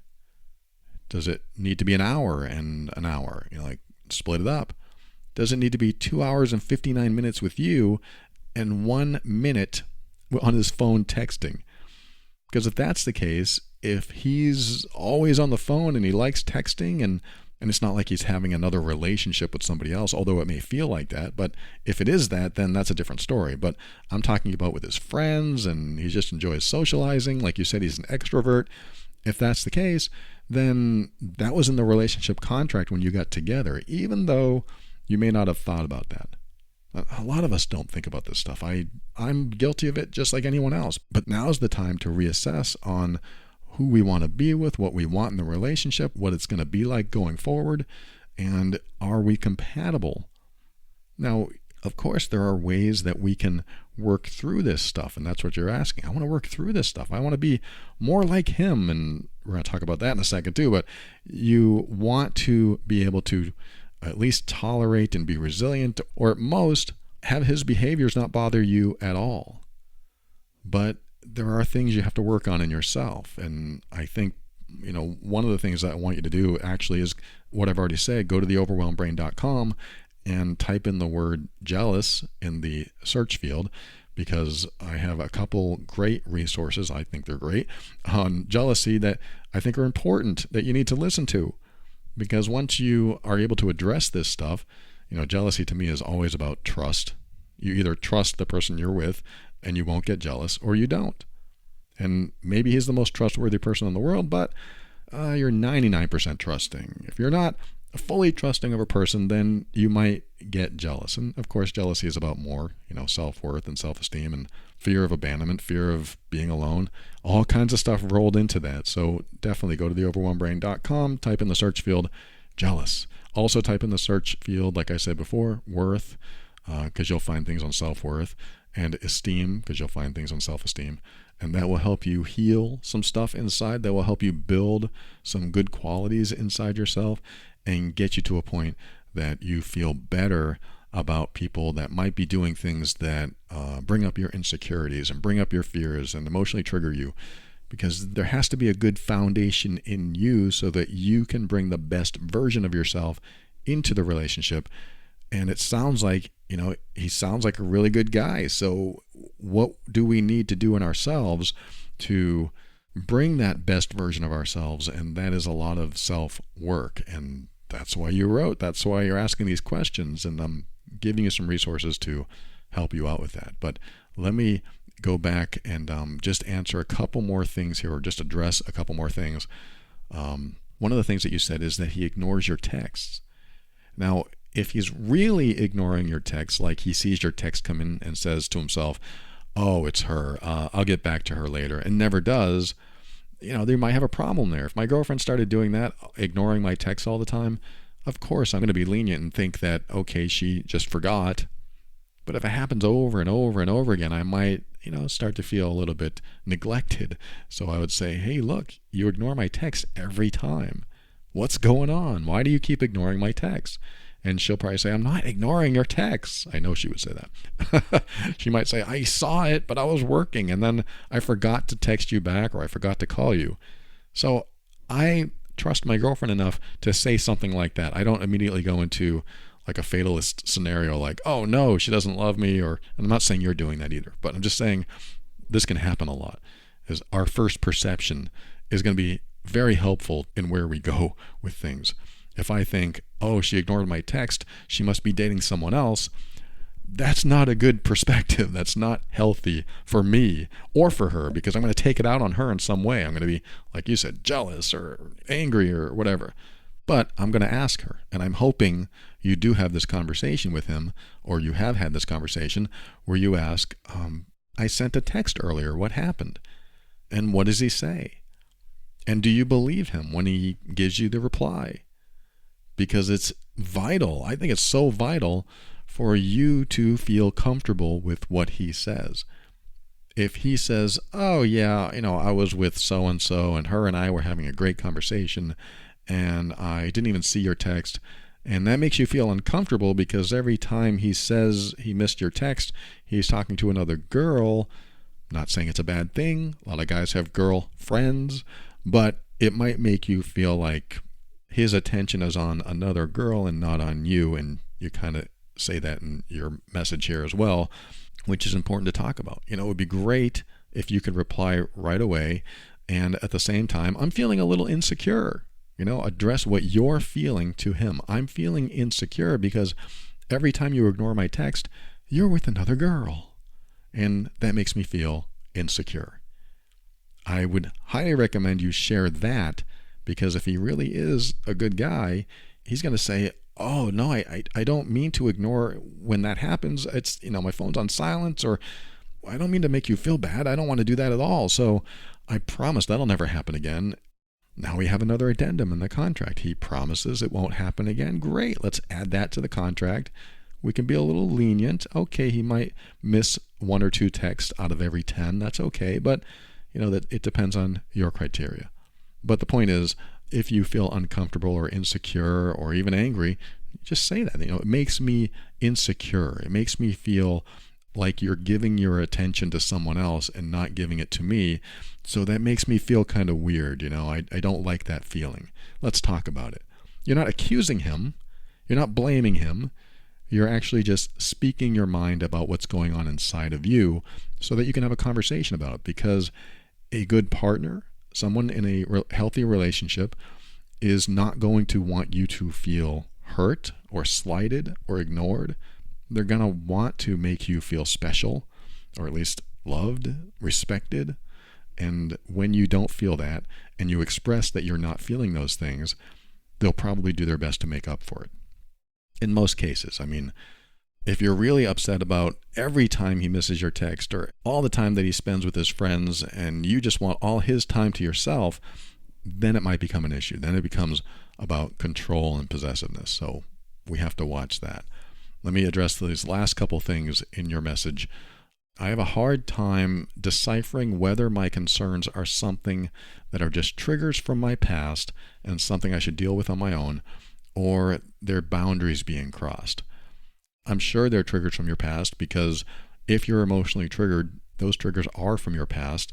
Does it need to be an hour and an hour? Like split it up. Does it need to be 2 hours and 59 minutes with you and 1 minute on his phone texting? Because if that's the case, if he's always on the phone and he likes texting and it's not like he's having another relationship with somebody else, although it may feel like that, but if it is that, then that's a different story. But I'm talking about with his friends and he just enjoys socializing. Like you said, he's an extrovert. If that's the case, then that was in the relationship contract when you got together, even though you may not have thought about that. A lot of us don't think about this stuff. I'm guilty of it just like anyone else. But now's the time to reassess on who we want to be with, what we want in the relationship, what it's going to be like going forward, and are we compatible? Now, of course, there are ways that we can work through this stuff. And that's what you're asking. I want to work through this stuff. I want to be more like him. And we're going to talk about that in a second too. But you want to be able to at least tolerate and be resilient, or at most have his behaviors not bother you at all. But there are things you have to work on in yourself. And I think, one of the things that I want you to do actually is what I've already said. Go to theoverwhelmedbrain.com and type in the word jealous in the search field, because I have a couple great resources, I think they're great, on jealousy that I think are important that you need to listen to. Because once you are able to address this stuff, jealousy to me is always about trust. You either trust the person you're with and you won't get jealous, or you don't. And maybe he's the most trustworthy person in the world, but you're 99% trusting. If you're not fully trusting of a person, then you might get jealous. And of course, jealousy is about more, self-worth and self-esteem and fear of abandonment, fear of being alone, all kinds of stuff rolled into that. So definitely go to theoverwhelmedbrain.com, type in the search field, jealous. Also type in the search field, like I said before, worth, because you'll find things on self-worth, and esteem, because you'll find things on self-esteem. And that will help you heal some stuff inside. That will help you build some good qualities inside yourself and get you to a point that you feel better about people that might be doing things that bring up your insecurities and bring up your fears and emotionally trigger you. Because there has to be a good foundation in you so that you can bring the best version of yourself into the relationship. And it sounds like, he sounds like a really good guy. So what do we need to do in ourselves to bring that best version of ourselves? And that is a lot of self-work. And that's why you wrote. That's why you're asking these questions. And I'm giving you some resources to help you out with that. But let me go back and just answer a couple more things here, or just address a couple more things. One of the things that you said is that he ignores your texts. Now, if he's really ignoring your text, like he sees your text come in and says to himself, oh, it's her, I'll get back to her later, and never does, they might have a problem there. If my girlfriend started doing that, ignoring my texts all the time, of course I'm going to be lenient and think that, okay, she just forgot. But if it happens over and over and over again, I might, start to feel a little bit neglected. So I would say, hey, look, you ignore my text every time. What's going on? Why do you keep ignoring my texts? And she'll probably say, I'm not ignoring your texts. I know she would say that. She might say, I saw it, but I was working, and then I forgot to text you back, or I forgot to call you. So I trust my girlfriend enough to say something like that. I don't immediately go into like a fatalist scenario like, oh no, she doesn't love me, and I'm not saying you're doing that either, but I'm just saying this can happen a lot. Is our first perception is going to be very helpful in where we go with things. If I think, oh, she ignored my text, she must be dating someone else, that's not a good perspective. That's not healthy for me or for her, because I'm going to take it out on her in some way. I'm going to be, like you said, jealous or angry or whatever. But I'm going to ask her, and I'm hoping you do have this conversation with him, or you have had this conversation where you ask, I sent a text earlier. What happened? And what does he say? And do you believe him when he gives you the reply? Because it's vital. I think it's so vital for you to feel comfortable with what he says. If he says, oh yeah, I was with so-and-so and her and I were having a great conversation and I didn't even see your text, and that makes you feel uncomfortable because every time he says he missed your text, he's talking to another girl. Not saying it's a bad thing. A lot of guys have girl friends, but it might make you feel like his attention is on another girl and not on you, and you kind of say that in your message here as well, which is important to talk about. It would be great if you could reply right away, and at the same time, I'm feeling a little insecure. Address what you're feeling to him. I'm feeling insecure because every time you ignore my text, you're with another girl, and that makes me feel insecure. I would highly recommend you share that, because if he really is a good guy, he's going to say, oh, no, I don't mean to ignore when that happens. It's, my phone's on silence, or I don't mean to make you feel bad. I don't want to do that at all. So I promise that'll never happen again. Now we have another addendum in the contract. He promises it won't happen again. Great. Let's add that to the contract. we can be a little lenient. Okay, he might miss 1 or 2 texts out of every 10. That's okay, but that it depends on your criteria. But the point is, if you feel uncomfortable or insecure or even angry, just say that. It makes me insecure. It makes me feel like you're giving your attention to someone else and not giving it to me. So that makes me feel kind of weird. I don't like that feeling. Let's talk about it. You're not accusing him. You're not blaming him. You're actually just speaking your mind about what's going on inside of you so that you can have a conversation about it. Because a good partner, someone in a healthy relationship, is not going to want you to feel hurt or slighted or ignored. They're going to want to make you feel special, or at least loved, respected. And when you don't feel that and you express that you're not feeling those things, they'll probably do their best to make up for it. In most cases, if you're really upset about every time he misses your text or all the time that he spends with his friends and you just want all his time to yourself, then it might become an issue. Then it becomes about control and possessiveness. So we have to watch that. Let me address these last couple things in your message. I have a hard time deciphering whether my concerns are something that are just triggers from my past and something I should deal with on my own, or they're boundaries being crossed. I'm sure they're triggers from your past, because if you're emotionally triggered, those triggers are from your past.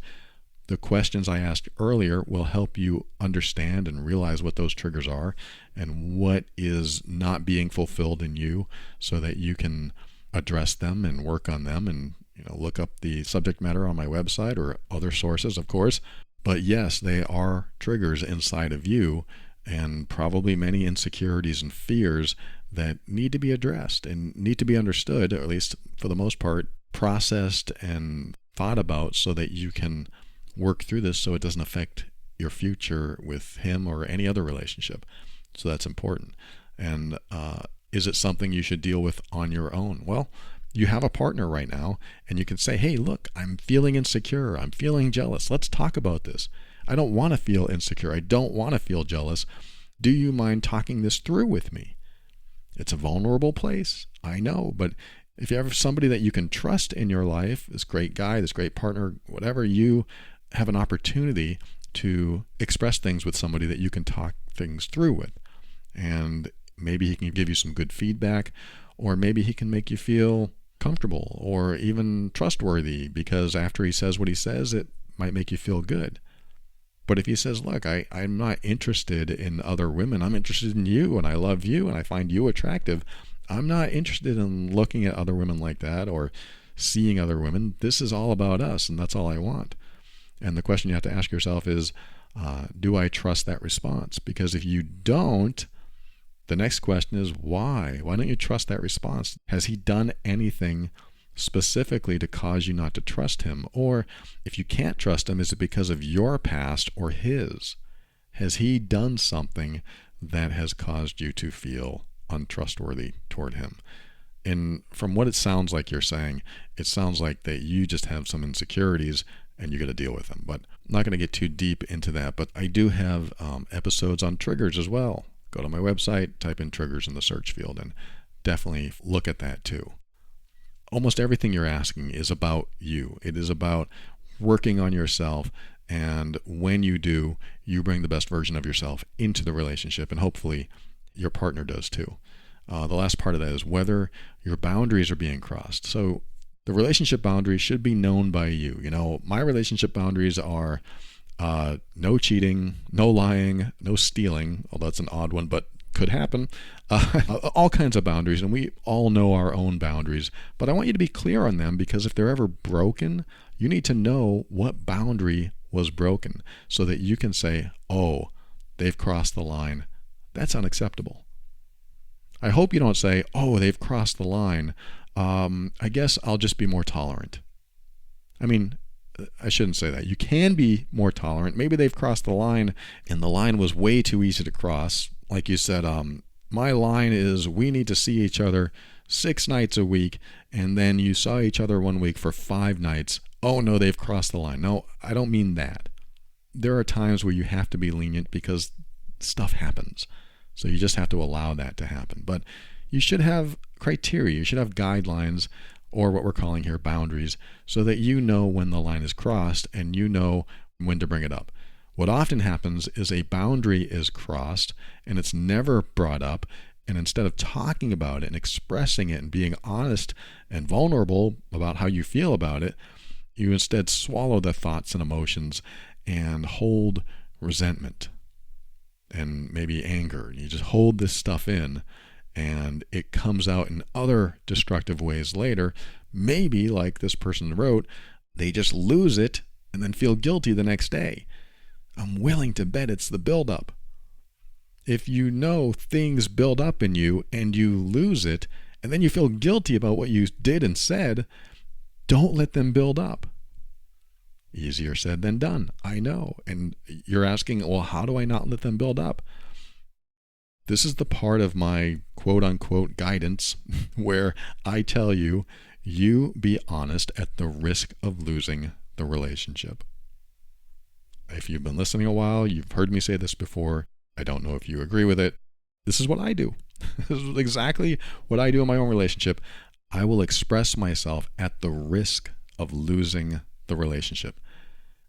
The questions I asked earlier will help you understand and realize what those triggers are and what is not being fulfilled in you, so that you can address them and work on them. And look up the subject matter on my website or other sources, of course. But yes, they are triggers inside of you, and probably many insecurities and fears that need to be addressed and need to be understood, or at least for the most part, processed and thought about, so that you can work through this so it doesn't affect your future with him or any other relationship. So that's important. And is it something you should deal with on your own? Well, you have a partner right now, and you can say, hey, look, I'm feeling insecure. I'm feeling jealous. Let's talk about this. I don't want to feel insecure. I don't want to feel jealous. Do you mind talking this through with me? It's a vulnerable place, I know, but if you have somebody that you can trust in your life, this great guy, this great partner, whatever, you have an opportunity to express things with somebody that you can talk things through with. And maybe he can give you some good feedback, or maybe he can make you feel comfortable or even trustworthy, because after he says what he says, it might make you feel good. But if he says, look, I'm not interested in other women, I'm interested in you, and I love you, and I find you attractive, I'm not interested in looking at other women like that or seeing other women. This is all about us, and that's all I want. And the question you have to ask yourself is, do I trust that response? Because if you don't, the next question is why? Why don't you trust that response? Has he done anything specifically to cause you not to trust him? Or if you can't trust him, is it because of your past or his? Has he done something that has caused you to feel untrustworthy toward him? And from what it sounds like you're saying, it sounds like that you just have some insecurities and you got to deal with them. But I'm not going to get too deep into that. But I do have episodes on triggers as well. Go to my website, type in triggers in the search field, and definitely look at that too. Almost everything you're asking is about you. It is about working on yourself, and when you do, you bring the best version of yourself into the relationship, and hopefully your partner does too. The last part of that is whether your boundaries are being crossed. So the relationship boundaries should be known by you. My relationship boundaries are no cheating, no lying, no stealing, although that's an odd one, but could happen. All kinds of boundaries, and we all know our own boundaries, but I want you to be clear on them, because if they're ever broken, you need to know what boundary was broken so that you can say, oh, they've crossed the line. That's unacceptable. I hope you don't say, oh, they've crossed the line. I guess I'll just be more tolerant. I shouldn't say that. You can be more tolerant. Maybe they've crossed the line and the line was way too easy to cross. Like you said, my line is we need to see each other 6 nights a week, and then you saw each other one week for 5 nights. Oh no, they've crossed the line. No, I don't mean that. There are times where you have to be lenient because stuff happens. So you just have to allow that to happen. But you should have criteria. You should have guidelines, or what we're calling here boundaries, so that you know when the line is crossed and you know when to bring it up. What often happens is a boundary is crossed and it's never brought up, and instead of talking about it and expressing it and being honest and vulnerable about how you feel about it, you instead swallow the thoughts and emotions and hold resentment and maybe anger. You just hold this stuff in, and it comes out in other destructive ways later. Maybe, like this person wrote, they just lose it and then feel guilty the next day. I'm willing to bet it's the buildup. If you know things build up in you and you lose it, and then you feel guilty about what you did and said, don't let them build up. Easier said than done, I know. And you're asking, well, how do I not let them build up? This is the part of my quote-unquote guidance where I tell you, you be honest at the risk of losing the relationship. If you've been listening a while, you've heard me say this before. I don't know if you agree with it. This is what I do. This is exactly what I do in my own relationship. I will express myself at the risk of losing the relationship.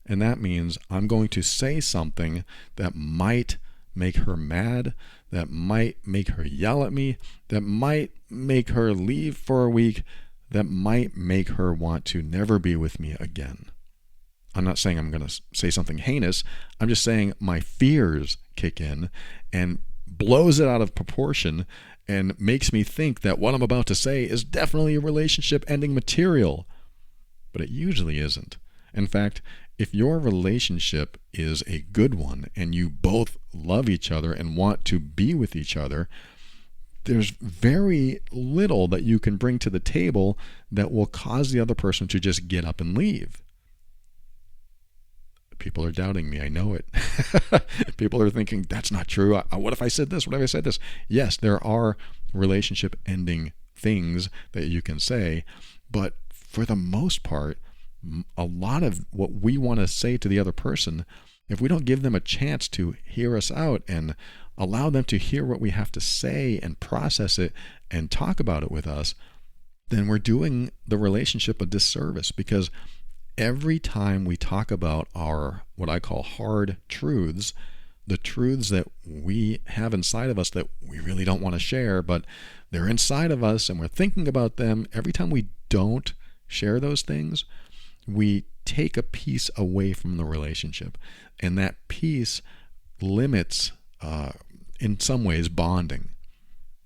And that means I'm going to say something that might make her mad, that might make her yell at me, that might make her leave for a week, that might make her want to never be with me again. I'm not saying I'm going to say something heinous. I'm just saying my fears kick in and blows it out of proportion and makes me think that what I'm about to say is definitely a relationship ending material. But it usually isn't. In fact, if your relationship is a good one and you both love each other and want to be with each other, there's very little that you can bring to the table that will cause the other person to just get up and leave. People are doubting me. I know it. People are thinking, that's not true. What if I said this? What if I said this? Yes, there are relationship ending things that you can say, but for the most part, a lot of what we want to say to the other person, if we don't give them a chance to hear us out and allow them to hear what we have to say and process it and talk about it with us, then we're doing the relationship a disservice, because every time we talk about our, what I call hard truths, the truths that we have inside of us that we really don't want to share, but they're inside of us and we're thinking about them, every time we don't share those things, we take a piece away from the relationship. And that piece limits, in some ways, bonding.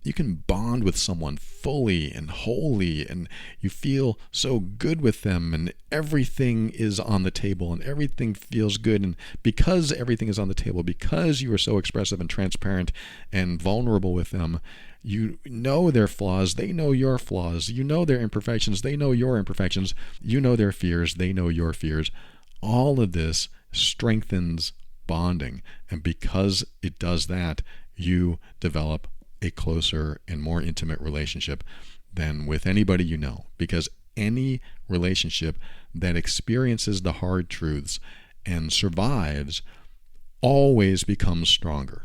You can bond with someone fully and wholly, and you feel so good with them, and everything is on the table and everything feels good. And because everything is on the table, because you are so expressive and transparent and vulnerable with them, you know their flaws, they know your flaws. You know their imperfections, they know your imperfections. You know their fears, they know your fears. All of this strengthens bonding. And because it does that, you develop a closer and more intimate relationship than with anybody you know. Because any relationship that experiences the hard truths and survives always becomes stronger.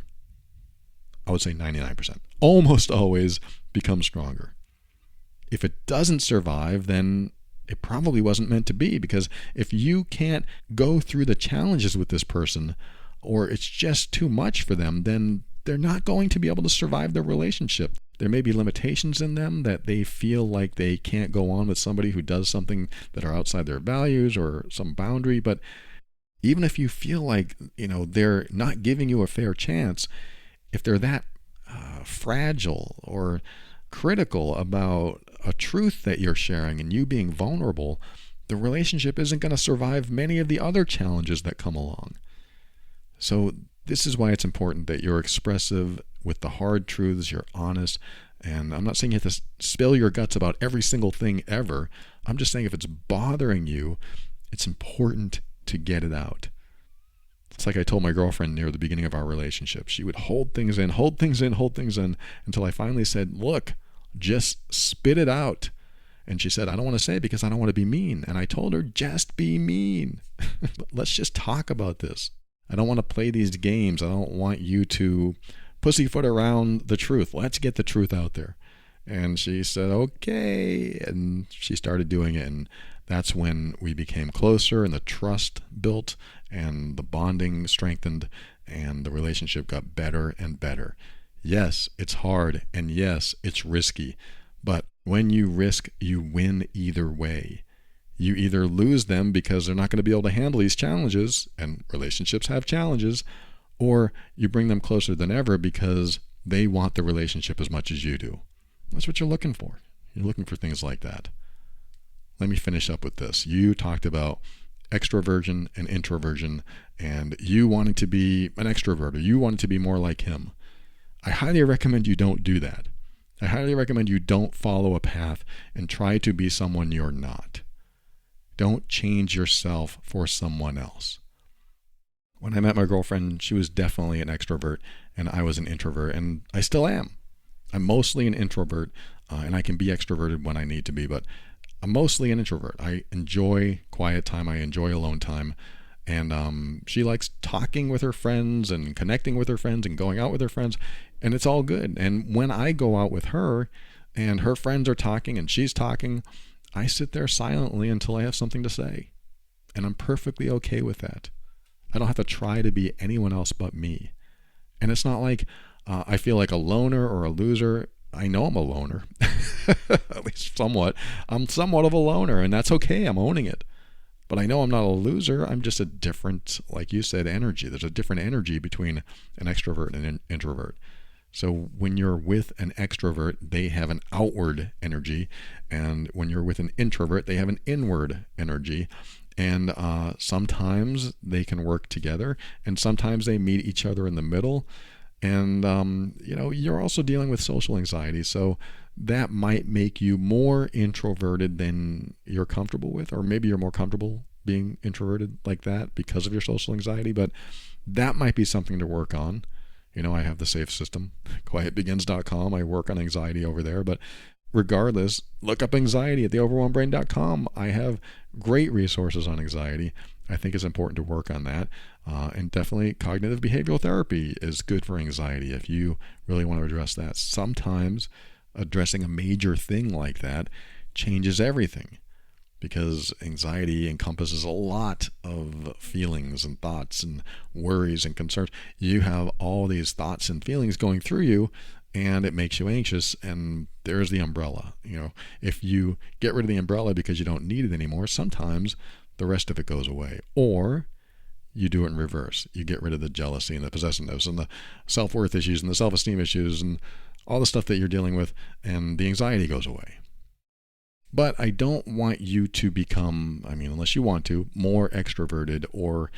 I would say 99%. Almost always becomes stronger. If it doesn't survive, then it probably wasn't meant to be, because if you can't go through the challenges with this person, or it's just too much for them, then they're not going to be able to survive the relationship. There may be limitations in them that they feel like they can't go on with somebody who does something that are outside their values or some boundary. But even if you feel like, they're not giving you a fair chance, if they're that fragile or critical about a truth that you're sharing and you being vulnerable, the relationship isn't going to survive many of the other challenges that come along. So this is why it's important that you're expressive with the hard truths, you're honest. And I'm not saying you have to spill your guts about every single thing ever. I'm just saying if it's bothering you, it's important to get it out. It's like I told my girlfriend near the beginning of our relationship. She would hold things in until I finally said, look, just spit it out. And she said, I don't want to say it because I don't want to be mean. And I told her, just be mean. Let's just talk about this. I don't want to play these games. I don't want you to pussyfoot around the truth. Let's get the truth out there. And she said, okay. And she started doing it. And that's when we became closer and the trust built and the bonding strengthened and the relationship got better and better. Yes, it's hard. And yes, it's risky. But when you risk, you win either way. You either lose them because they're not going to be able to handle these challenges, and relationships have challenges, or you bring them closer than ever because they want the relationship as much as you do. That's what you're looking for. You're looking for things like that. Let me finish up with this. You talked about extroversion and introversion, and you wanting to be an extrovert, or you wanted to be more like him. I highly recommend you don't do that. I highly recommend you don't follow a path and try to be someone you're not. Don't change yourself for someone else. When I met my girlfriend, she was definitely an extrovert and I was an introvert, and I still am. I'm mostly an introvert, and I can be extroverted when I need to be, but I'm mostly an introvert. I enjoy quiet time. I enjoy alone time. And she likes talking with her friends and connecting with her friends and going out with her friends, and it's all good. And when I go out with her and her friends are talking and she's talking, I sit there silently until I have something to say. And I'm perfectly okay with that. I don't have to try to be anyone else but me. And it's not like I feel like a loner or a loser. I know I'm a loner, at least somewhat. I'm somewhat of a loner, and that's okay. I'm owning it. But I know I'm not a loser. I'm just a different, like you said, energy. There's a different energy between an extrovert and an introvert. So when you're with an extrovert, they have an outward energy. And when you're with an introvert, they have an inward energy. And sometimes they can work together, and sometimes they meet each other in the middle. And, you're also dealing with social anxiety. So that might make you more introverted than you're comfortable with, or maybe you're more comfortable being introverted like that because of your social anxiety. But that might be something to work on. I have the safe system, quietbegins.com. I work on anxiety over there. But regardless, look up anxiety at theoverwhelmedbrain.com. I have great resources on anxiety. I think it's important to work on that. And definitely cognitive behavioral therapy is good for anxiety if you really want to address that. Sometimes addressing a major thing like that changes everything, because anxiety encompasses a lot of feelings and thoughts and worries and concerns. You have all these thoughts and feelings going through you, and it makes you anxious, and there's the umbrella. If you get rid of the umbrella because you don't need it anymore, sometimes the rest of it goes away. Or you do it in reverse. You get rid of the jealousy and the possessiveness and the self-worth issues and the self-esteem issues and all the stuff that you're dealing with, and the anxiety goes away. But I don't want you to become, unless you want to, more extroverted or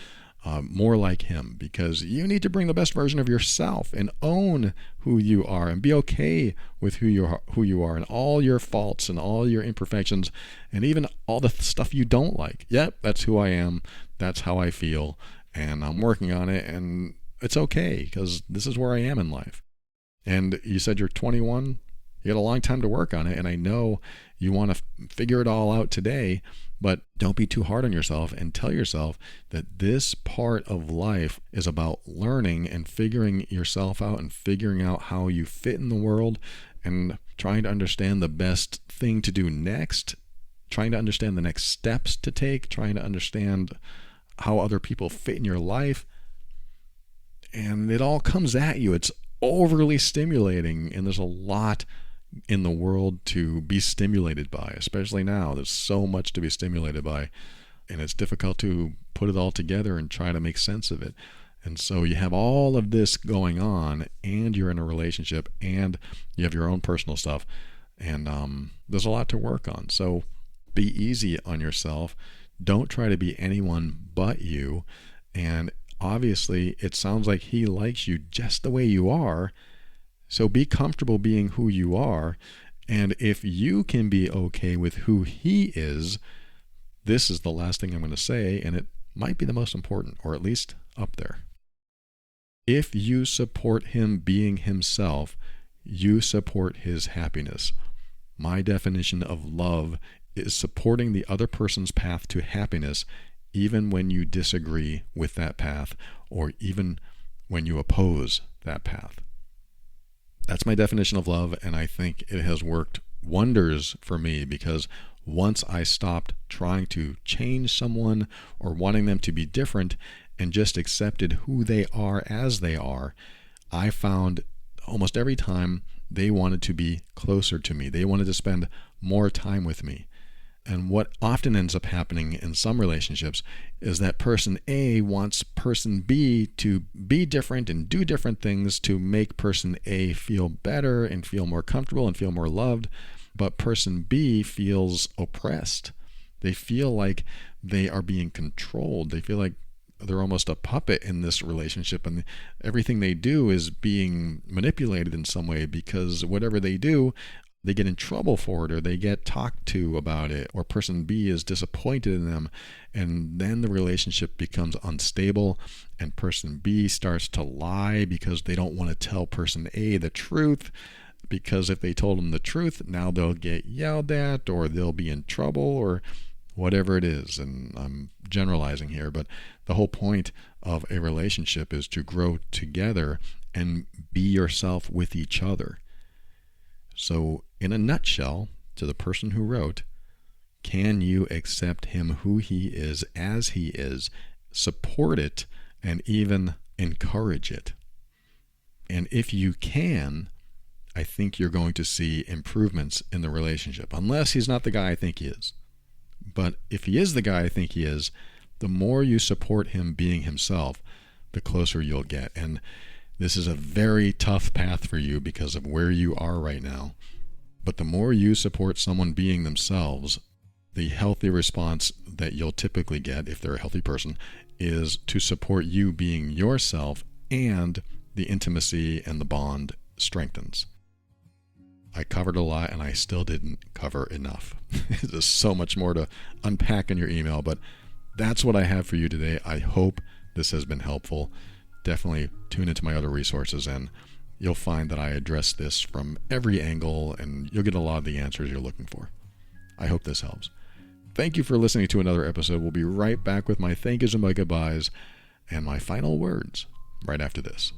more like him, because you need to bring the best version of yourself and own who you are and be okay with who you are and all your faults and all your imperfections and even all the stuff you don't like. Yep, that's who I am. That's how I feel, and I'm working on it, and it's okay because this is where I am in life. And you said you're 21. You got a long time to work on it, and I know you want to figure it all out today, but don't be too hard on yourself, and tell yourself that this part of life is about learning and figuring yourself out and figuring out how you fit in the world and trying to understand the best thing to do next, trying to understand the next steps to take, trying to understand how other people fit in your life. And it all comes at you. It's overly stimulating, and there's a lot in the world to be stimulated by, especially now. There's so much to be stimulated by, and it's difficult to put it all together and try to make sense of it. And so you have all of this going on, and you're in a relationship, and you have your own personal stuff, and there's a lot to work on. So be easy on yourself. Don't try to be anyone but you. And obviously it sounds like he likes you just the way you are. So be comfortable being who you are. And if you can be okay with who he is, this is the last thing I'm going to say, and it might be the most important, or at least up there. If you support him being himself, you support his happiness. My definition of love is supporting the other person's path to happiness, even when you disagree with that path, or even when you oppose that path. That's my definition of love, and I think it has worked wonders for me, because once I stopped trying to change someone or wanting them to be different and just accepted who they are as they are, I found almost every time they wanted to be closer to me. They wanted to spend more time with me. And what often ends up happening in some relationships is that person A wants person B to be different and do different things to make person A feel better and feel more comfortable and feel more loved. But person B feels oppressed. They feel like they are being controlled. They feel like they're almost a puppet in this relationship, and everything they do is being manipulated in some way, because whatever they do, they get in trouble for it, or they get talked to about it, or person B is disappointed in them, and then the relationship becomes unstable, and person B starts to lie because they don't want to tell person A the truth, because if they told them the truth, now they'll get yelled at, or they'll be in trouble, or whatever it is. And I'm generalizing here, but the whole point of a relationship is to grow together and be yourself with each other. So in a nutshell, to the person who wrote, can you accept him who he is as he is, support it, and even encourage it? And if you can, I think you're going to see improvements in the relationship, unless he's not the guy I think he is. But if he is the guy I think he is, the more you support him being himself, the closer you'll get. And this is a very tough path for you because of where you are right now. But the more you support someone being themselves, the healthy response that you'll typically get, if they're a healthy person, is to support you being yourself, and the intimacy and the bond strengthens. I covered a lot, and I still didn't cover enough. There's so much more to unpack in your email, but that's what I have for you today. I hope this has been helpful. Definitely tune into my other resources, and you'll find that I address this from every angle, and you'll get a lot of the answers you're looking for. I hope this helps. Thank you for listening to another episode. We'll be right back with my thank yous and my goodbyes and my final words right after this.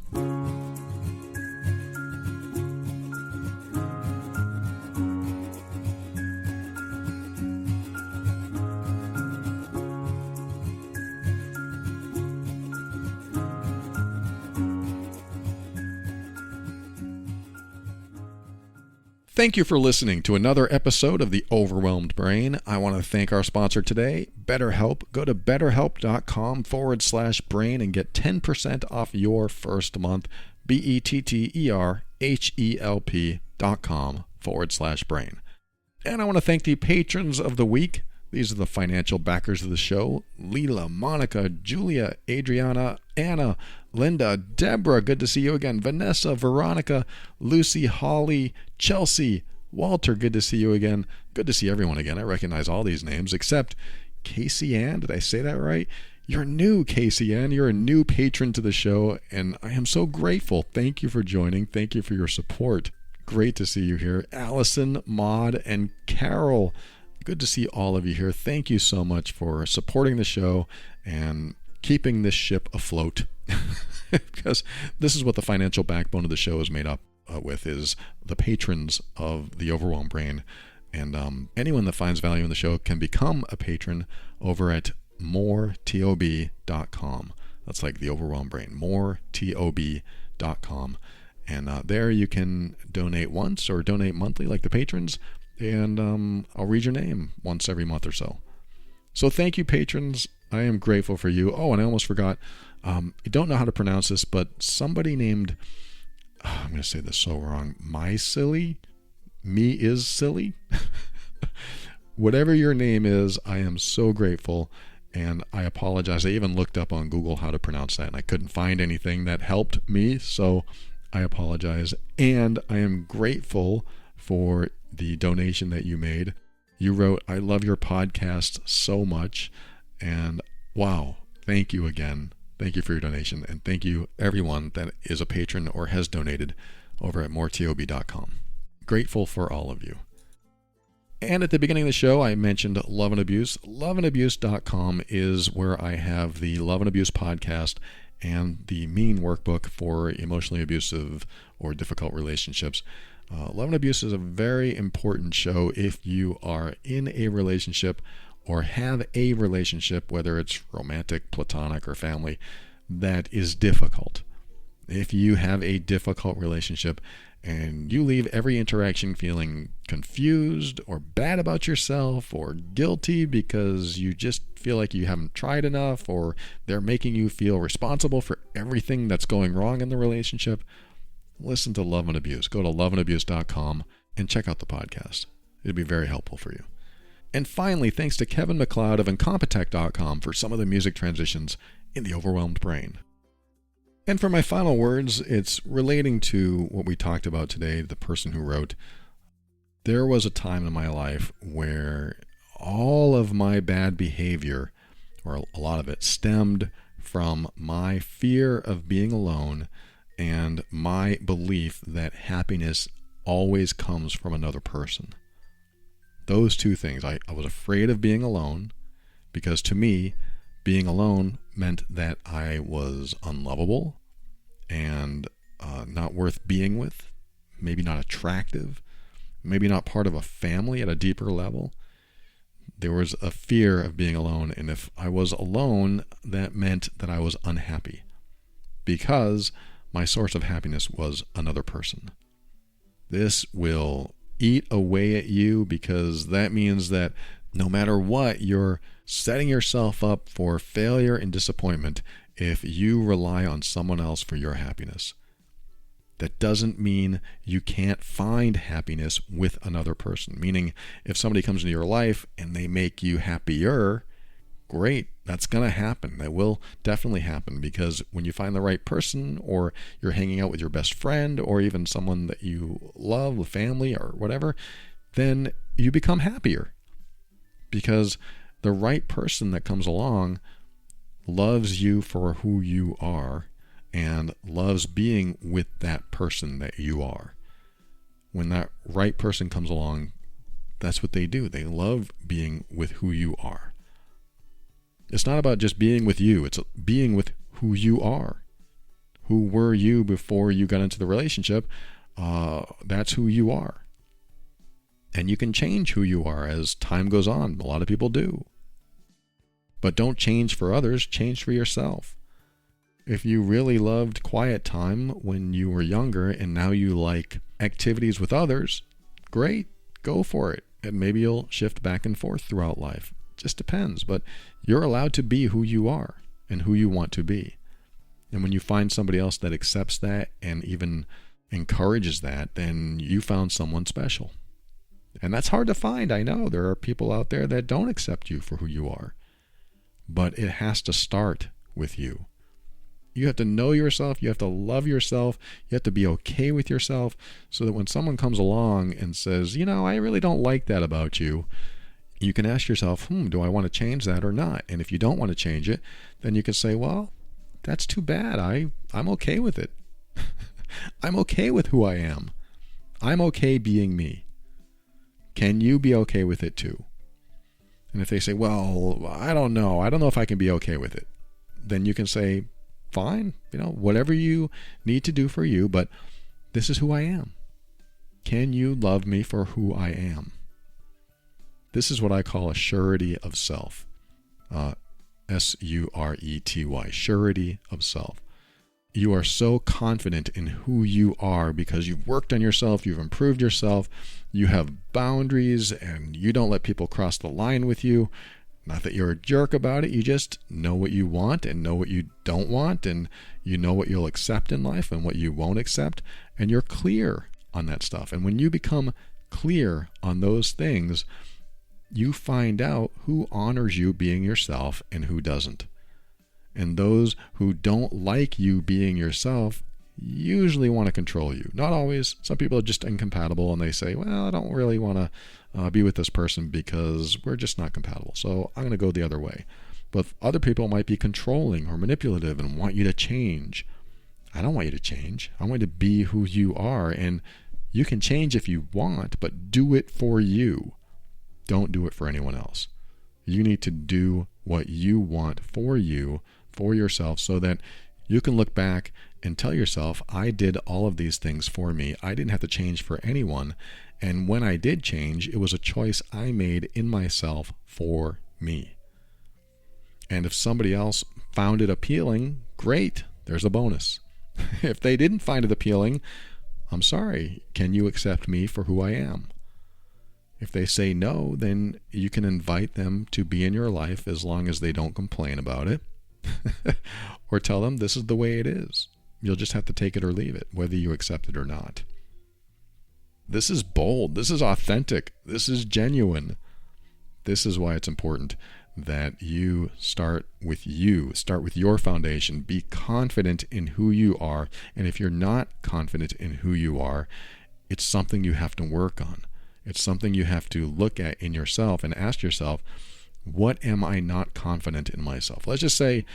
Thank you for listening to another episode of The Overwhelmed Brain. I want to thank our sponsor today, BetterHelp. Go to betterhelp.com/brain and get 10% off your first month. BetterHelp.com/brain. And I want to thank the patrons of the week. These are the financial backers of the show: Leela, Monica, Julia, Adriana, Anna, Linda, Deborah, good to see you again, Vanessa, Veronica, Lucy, Holly, Chelsea, Walter, good to see you again. Good to see everyone again. I recognize all these names except Casey Ann. Did I say that right? You're new, Casey Ann. You're a new patron to the show, and I am so grateful. Thank you for joining. Thank you for your support. Great to see you here. Allison, Maud, and Carol. Good to see all of you here. Thank you so much for supporting the show and keeping this ship afloat. Because this is what the financial backbone of the show is made up with, is the patrons of The Overwhelmed Brain. And anyone that finds value in the show can become a patron over at moretob.com. That's like The Overwhelmed Brain, moretob.com. And there you can donate once or donate monthly like the patrons. And I'll read your name once every month or so. So thank you, patrons. I am grateful for you. Oh, and I almost forgot. I don't know how to pronounce this, but somebody named, I'm going to say this so wrong, Me is silly. Whatever your name is, I am so grateful, and I apologize. I even looked up on Google how to pronounce that, and I couldn't find anything that helped me, so I apologize. And I am grateful for the donation that you made. You wrote, "I love your podcast so much," and wow, thank you again. Thank you for your donation, and thank you everyone that is a patron or has donated over at moretob.com. Grateful for all of you. And at the beginning of the show, I mentioned Love and Abuse. Loveandabuse.com is where I have the Love and Abuse podcast and the Mean Workbook for emotionally abusive or difficult relationships. Love and Abuse is a very important show if you are in a relationship or have a relationship, whether it's romantic, platonic, or family, that is difficult. If you have a difficult relationship and you leave every interaction feeling confused or bad about yourself or guilty because you just feel like you haven't tried enough, or they're making you feel responsible for everything that's going wrong in the relationship, listen to Love and Abuse. Go to loveandabuse.com and check out the podcast. It'd be very helpful for you. And finally, thanks to Kevin MacLeod of Incompetech.com for some of the music transitions in The Overwhelmed Brain. And for my final words, it's relating to what we talked about today, the person who wrote, there was a time in my life where all of my bad behavior, or a lot of it, stemmed from my fear of being alone and my belief that happiness always comes from another person. Those two things. I was afraid of being alone because to me, being alone meant that I was unlovable and not worth being with, maybe not attractive, maybe not part of a family at a deeper level. There was a fear of being alone, and if I was alone, that meant that I was unhappy because my source of happiness was another person. This will eat away at you because that means that no matter what, you're setting yourself up for failure and disappointment if you rely on someone else for your happiness. That doesn't mean you can't find happiness with another person. Meaning, if somebody comes into your life and they make you happier, great, that's going to happen. That will definitely happen, because when you find the right person, or you're hanging out with your best friend, or even someone that you love, a family or whatever, then you become happier. Because the right person that comes along loves you for who you are and loves being with that person that you are. When that right person comes along, that's what they do. They love being with who you are. It's not about just being with you. It's being with who you are. Who were you before you got into the relationship? That's who you are. And you can change who you are as time goes on. A lot of people do. But don't change for others, change for yourself. If you really loved quiet time when you were younger and now you like activities with others, great, go for it. And maybe you'll shift back and forth throughout life. Just depends. But you're allowed to be who you are and who you want to be. And when you find somebody else that accepts that and even encourages that, then you found someone special. And that's hard to find. I know there are people out there that don't accept you for who you are. But it has to start with you. You have to know yourself. You have to love yourself. You have to be okay with yourself, so that when someone comes along and says, I really don't like that about you, you can ask yourself, do I want to change that or not? And if you don't want to change it, then you can say, well, that's too bad. I'm okay with it. I'm okay with who I am. I'm okay being me. Can you be okay with it too? And if they say, well, I don't know if I can be okay with it, then you can say, fine, whatever you need to do for you, but this is who I am. Can you love me for who I am? This is what I call a surety of self. S-U-R-E-T-Y, surety of self. You are so confident in who you are because you've worked on yourself, you've improved yourself, you have boundaries, and you don't let people cross the line with you. Not that you're a jerk about it, you just know what you want and know what you don't want, and you know what you'll accept in life and what you won't accept, and you're clear on that stuff. And when you become clear on those things, you find out who honors you being yourself and who doesn't. And those who don't like you being yourself usually want to control you. Not always. Some people are just incompatible and they say, well, I don't really want to be with this person because we're just not compatible. So I'm going to go the other way. But other people might be controlling or manipulative and want you to change. I don't want you to change. I want you to be who you are. And you can change if you want, but do it for you. Don't do it for anyone else. You need to do what you want for you, for yourself, so that You can look back and tell yourself, I did all of these things for me. I didn't have to change for anyone. And when I did change, it was a choice I made in myself for me. And if somebody else found it appealing, great, there's a bonus. If they didn't find it appealing, I'm sorry, can you accept me for who I am? If they say no, then you can invite them to be in your life as long as they don't complain about it. Or tell them this is the way it is. You'll just have to take it or leave it, whether you accept it or not. This is bold. This is authentic. This is genuine. This is why it's important that you start with you. Start with your foundation. Be confident in who you are. And if you're not confident in who you are, it's something you have to work on. It's something you have to look at in yourself and ask yourself, what am I not confident in myself? Let's just say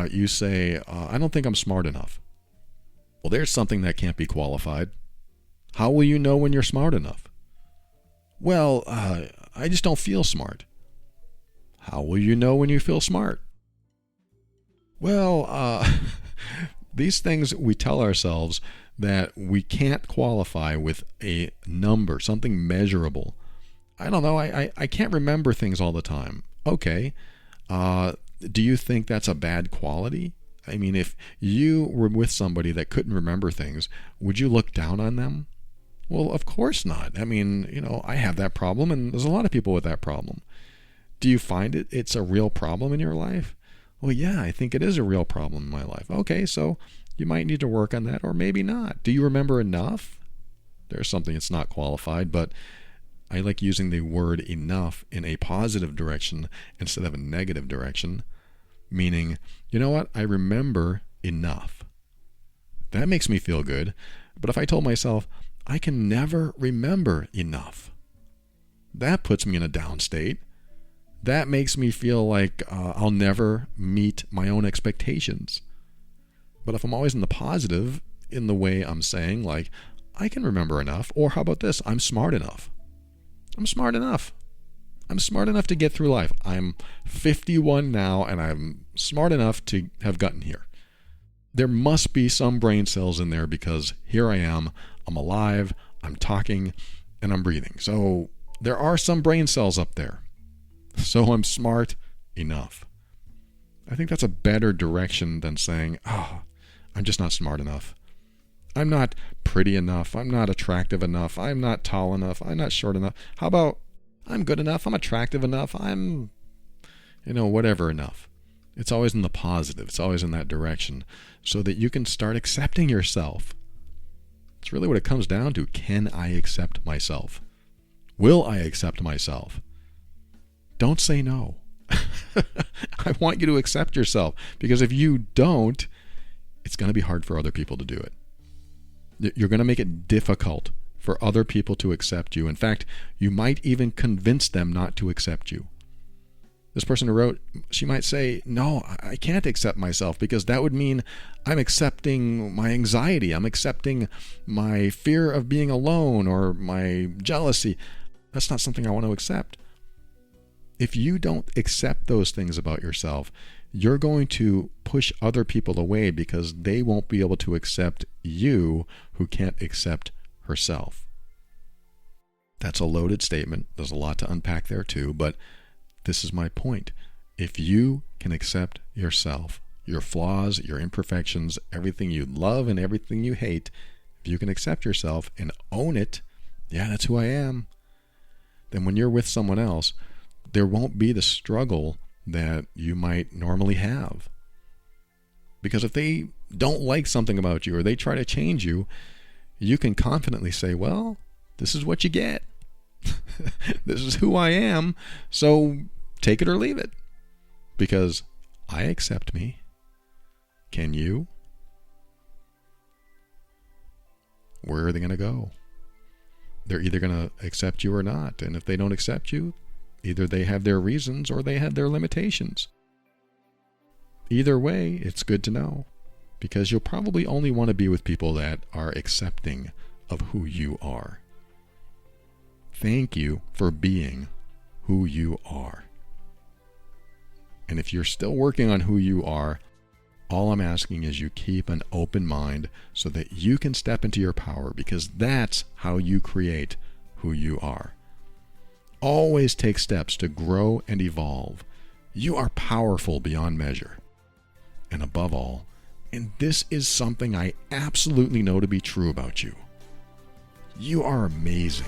you say, I don't think I'm smart enough. Well, there's something that can't be qualified. How will you know when you're smart enough? Well, I just don't feel smart. How will you know when you feel smart? Well, these things we tell ourselves that we can't qualify with a number, something measurable. I don't know, I can't remember things all the time. Okay, do you think that's a bad quality? I mean, if you were with somebody that couldn't remember things, would you look down on them? Well, of course not. I mean, I have that problem, and there's a lot of people with that problem. Do you find it's a real problem in your life? Well, yeah, I think it is a real problem in my life. Okay, so you might need to work on that, or maybe not. Do you remember enough? There's something that's not qualified, but I like using the word enough in a positive direction instead of a negative direction, meaning, you know what? I remember enough. That makes me feel good. But if I told myself, I can never remember enough, that puts me in a down state. That makes me feel like I'll never meet my own expectations. But if I'm always in the positive, in the way I'm saying, like, I can remember enough, or how about this? I'm smart enough. I'm smart enough. I'm smart enough to get through life. I'm 51 now, and I'm smart enough to have gotten here. There must be some brain cells in there because here I am. I'm alive, I'm talking, and I'm breathing. So there are some brain cells up there. So I'm smart enough. I think that's a better direction than saying, I'm just not smart enough. I'm not pretty enough. I'm not attractive enough. I'm not tall enough. I'm not short enough. How about I'm good enough? I'm attractive enough. I'm, whatever enough. It's always in the positive. It's always in that direction so that you can start accepting yourself. It's really what it comes down to. Can I accept myself? Will I accept myself? Don't say no. I want you to accept yourself, because if you don't, it's going to be hard for other people to do it. You're going to make it difficult for other people to accept you. In fact, you might even convince them not to accept you. This person who wrote, she might say, no, I can't accept myself, because that would mean I'm accepting my anxiety. I'm accepting my fear of being alone or my jealousy. That's not something I want to accept. If you don't accept those things about yourself, you're going to push other people away because they won't be able to accept you who can't accept herself. That's a loaded statement. There's a lot to unpack there too, but this is my point. If you can accept yourself, your flaws, your imperfections, everything you love and everything you hate, if you can accept yourself and own it, yeah, that's who I am, then when you're with someone else, there won't be the struggle that you might normally have. Because if they don't like something about you or they try to change you, you can confidently say, well, this is what you get. This is who I am, so take it or leave it. Because I accept me. Can you? Where are they going to go? They're either going to accept you or not. And if they don't accept you, either they have their reasons or they have their limitations. Either way, it's good to know, because you'll probably only want to be with people that are accepting of who you are. Thank you for being who you are. And if you're still working on who you are, All I'm asking is you keep an open mind so that you can step into your power, because that's how you create who you are. Always take steps to grow and evolve. You are powerful beyond measure. And above all, and this is something I absolutely know to be true about you, you are amazing.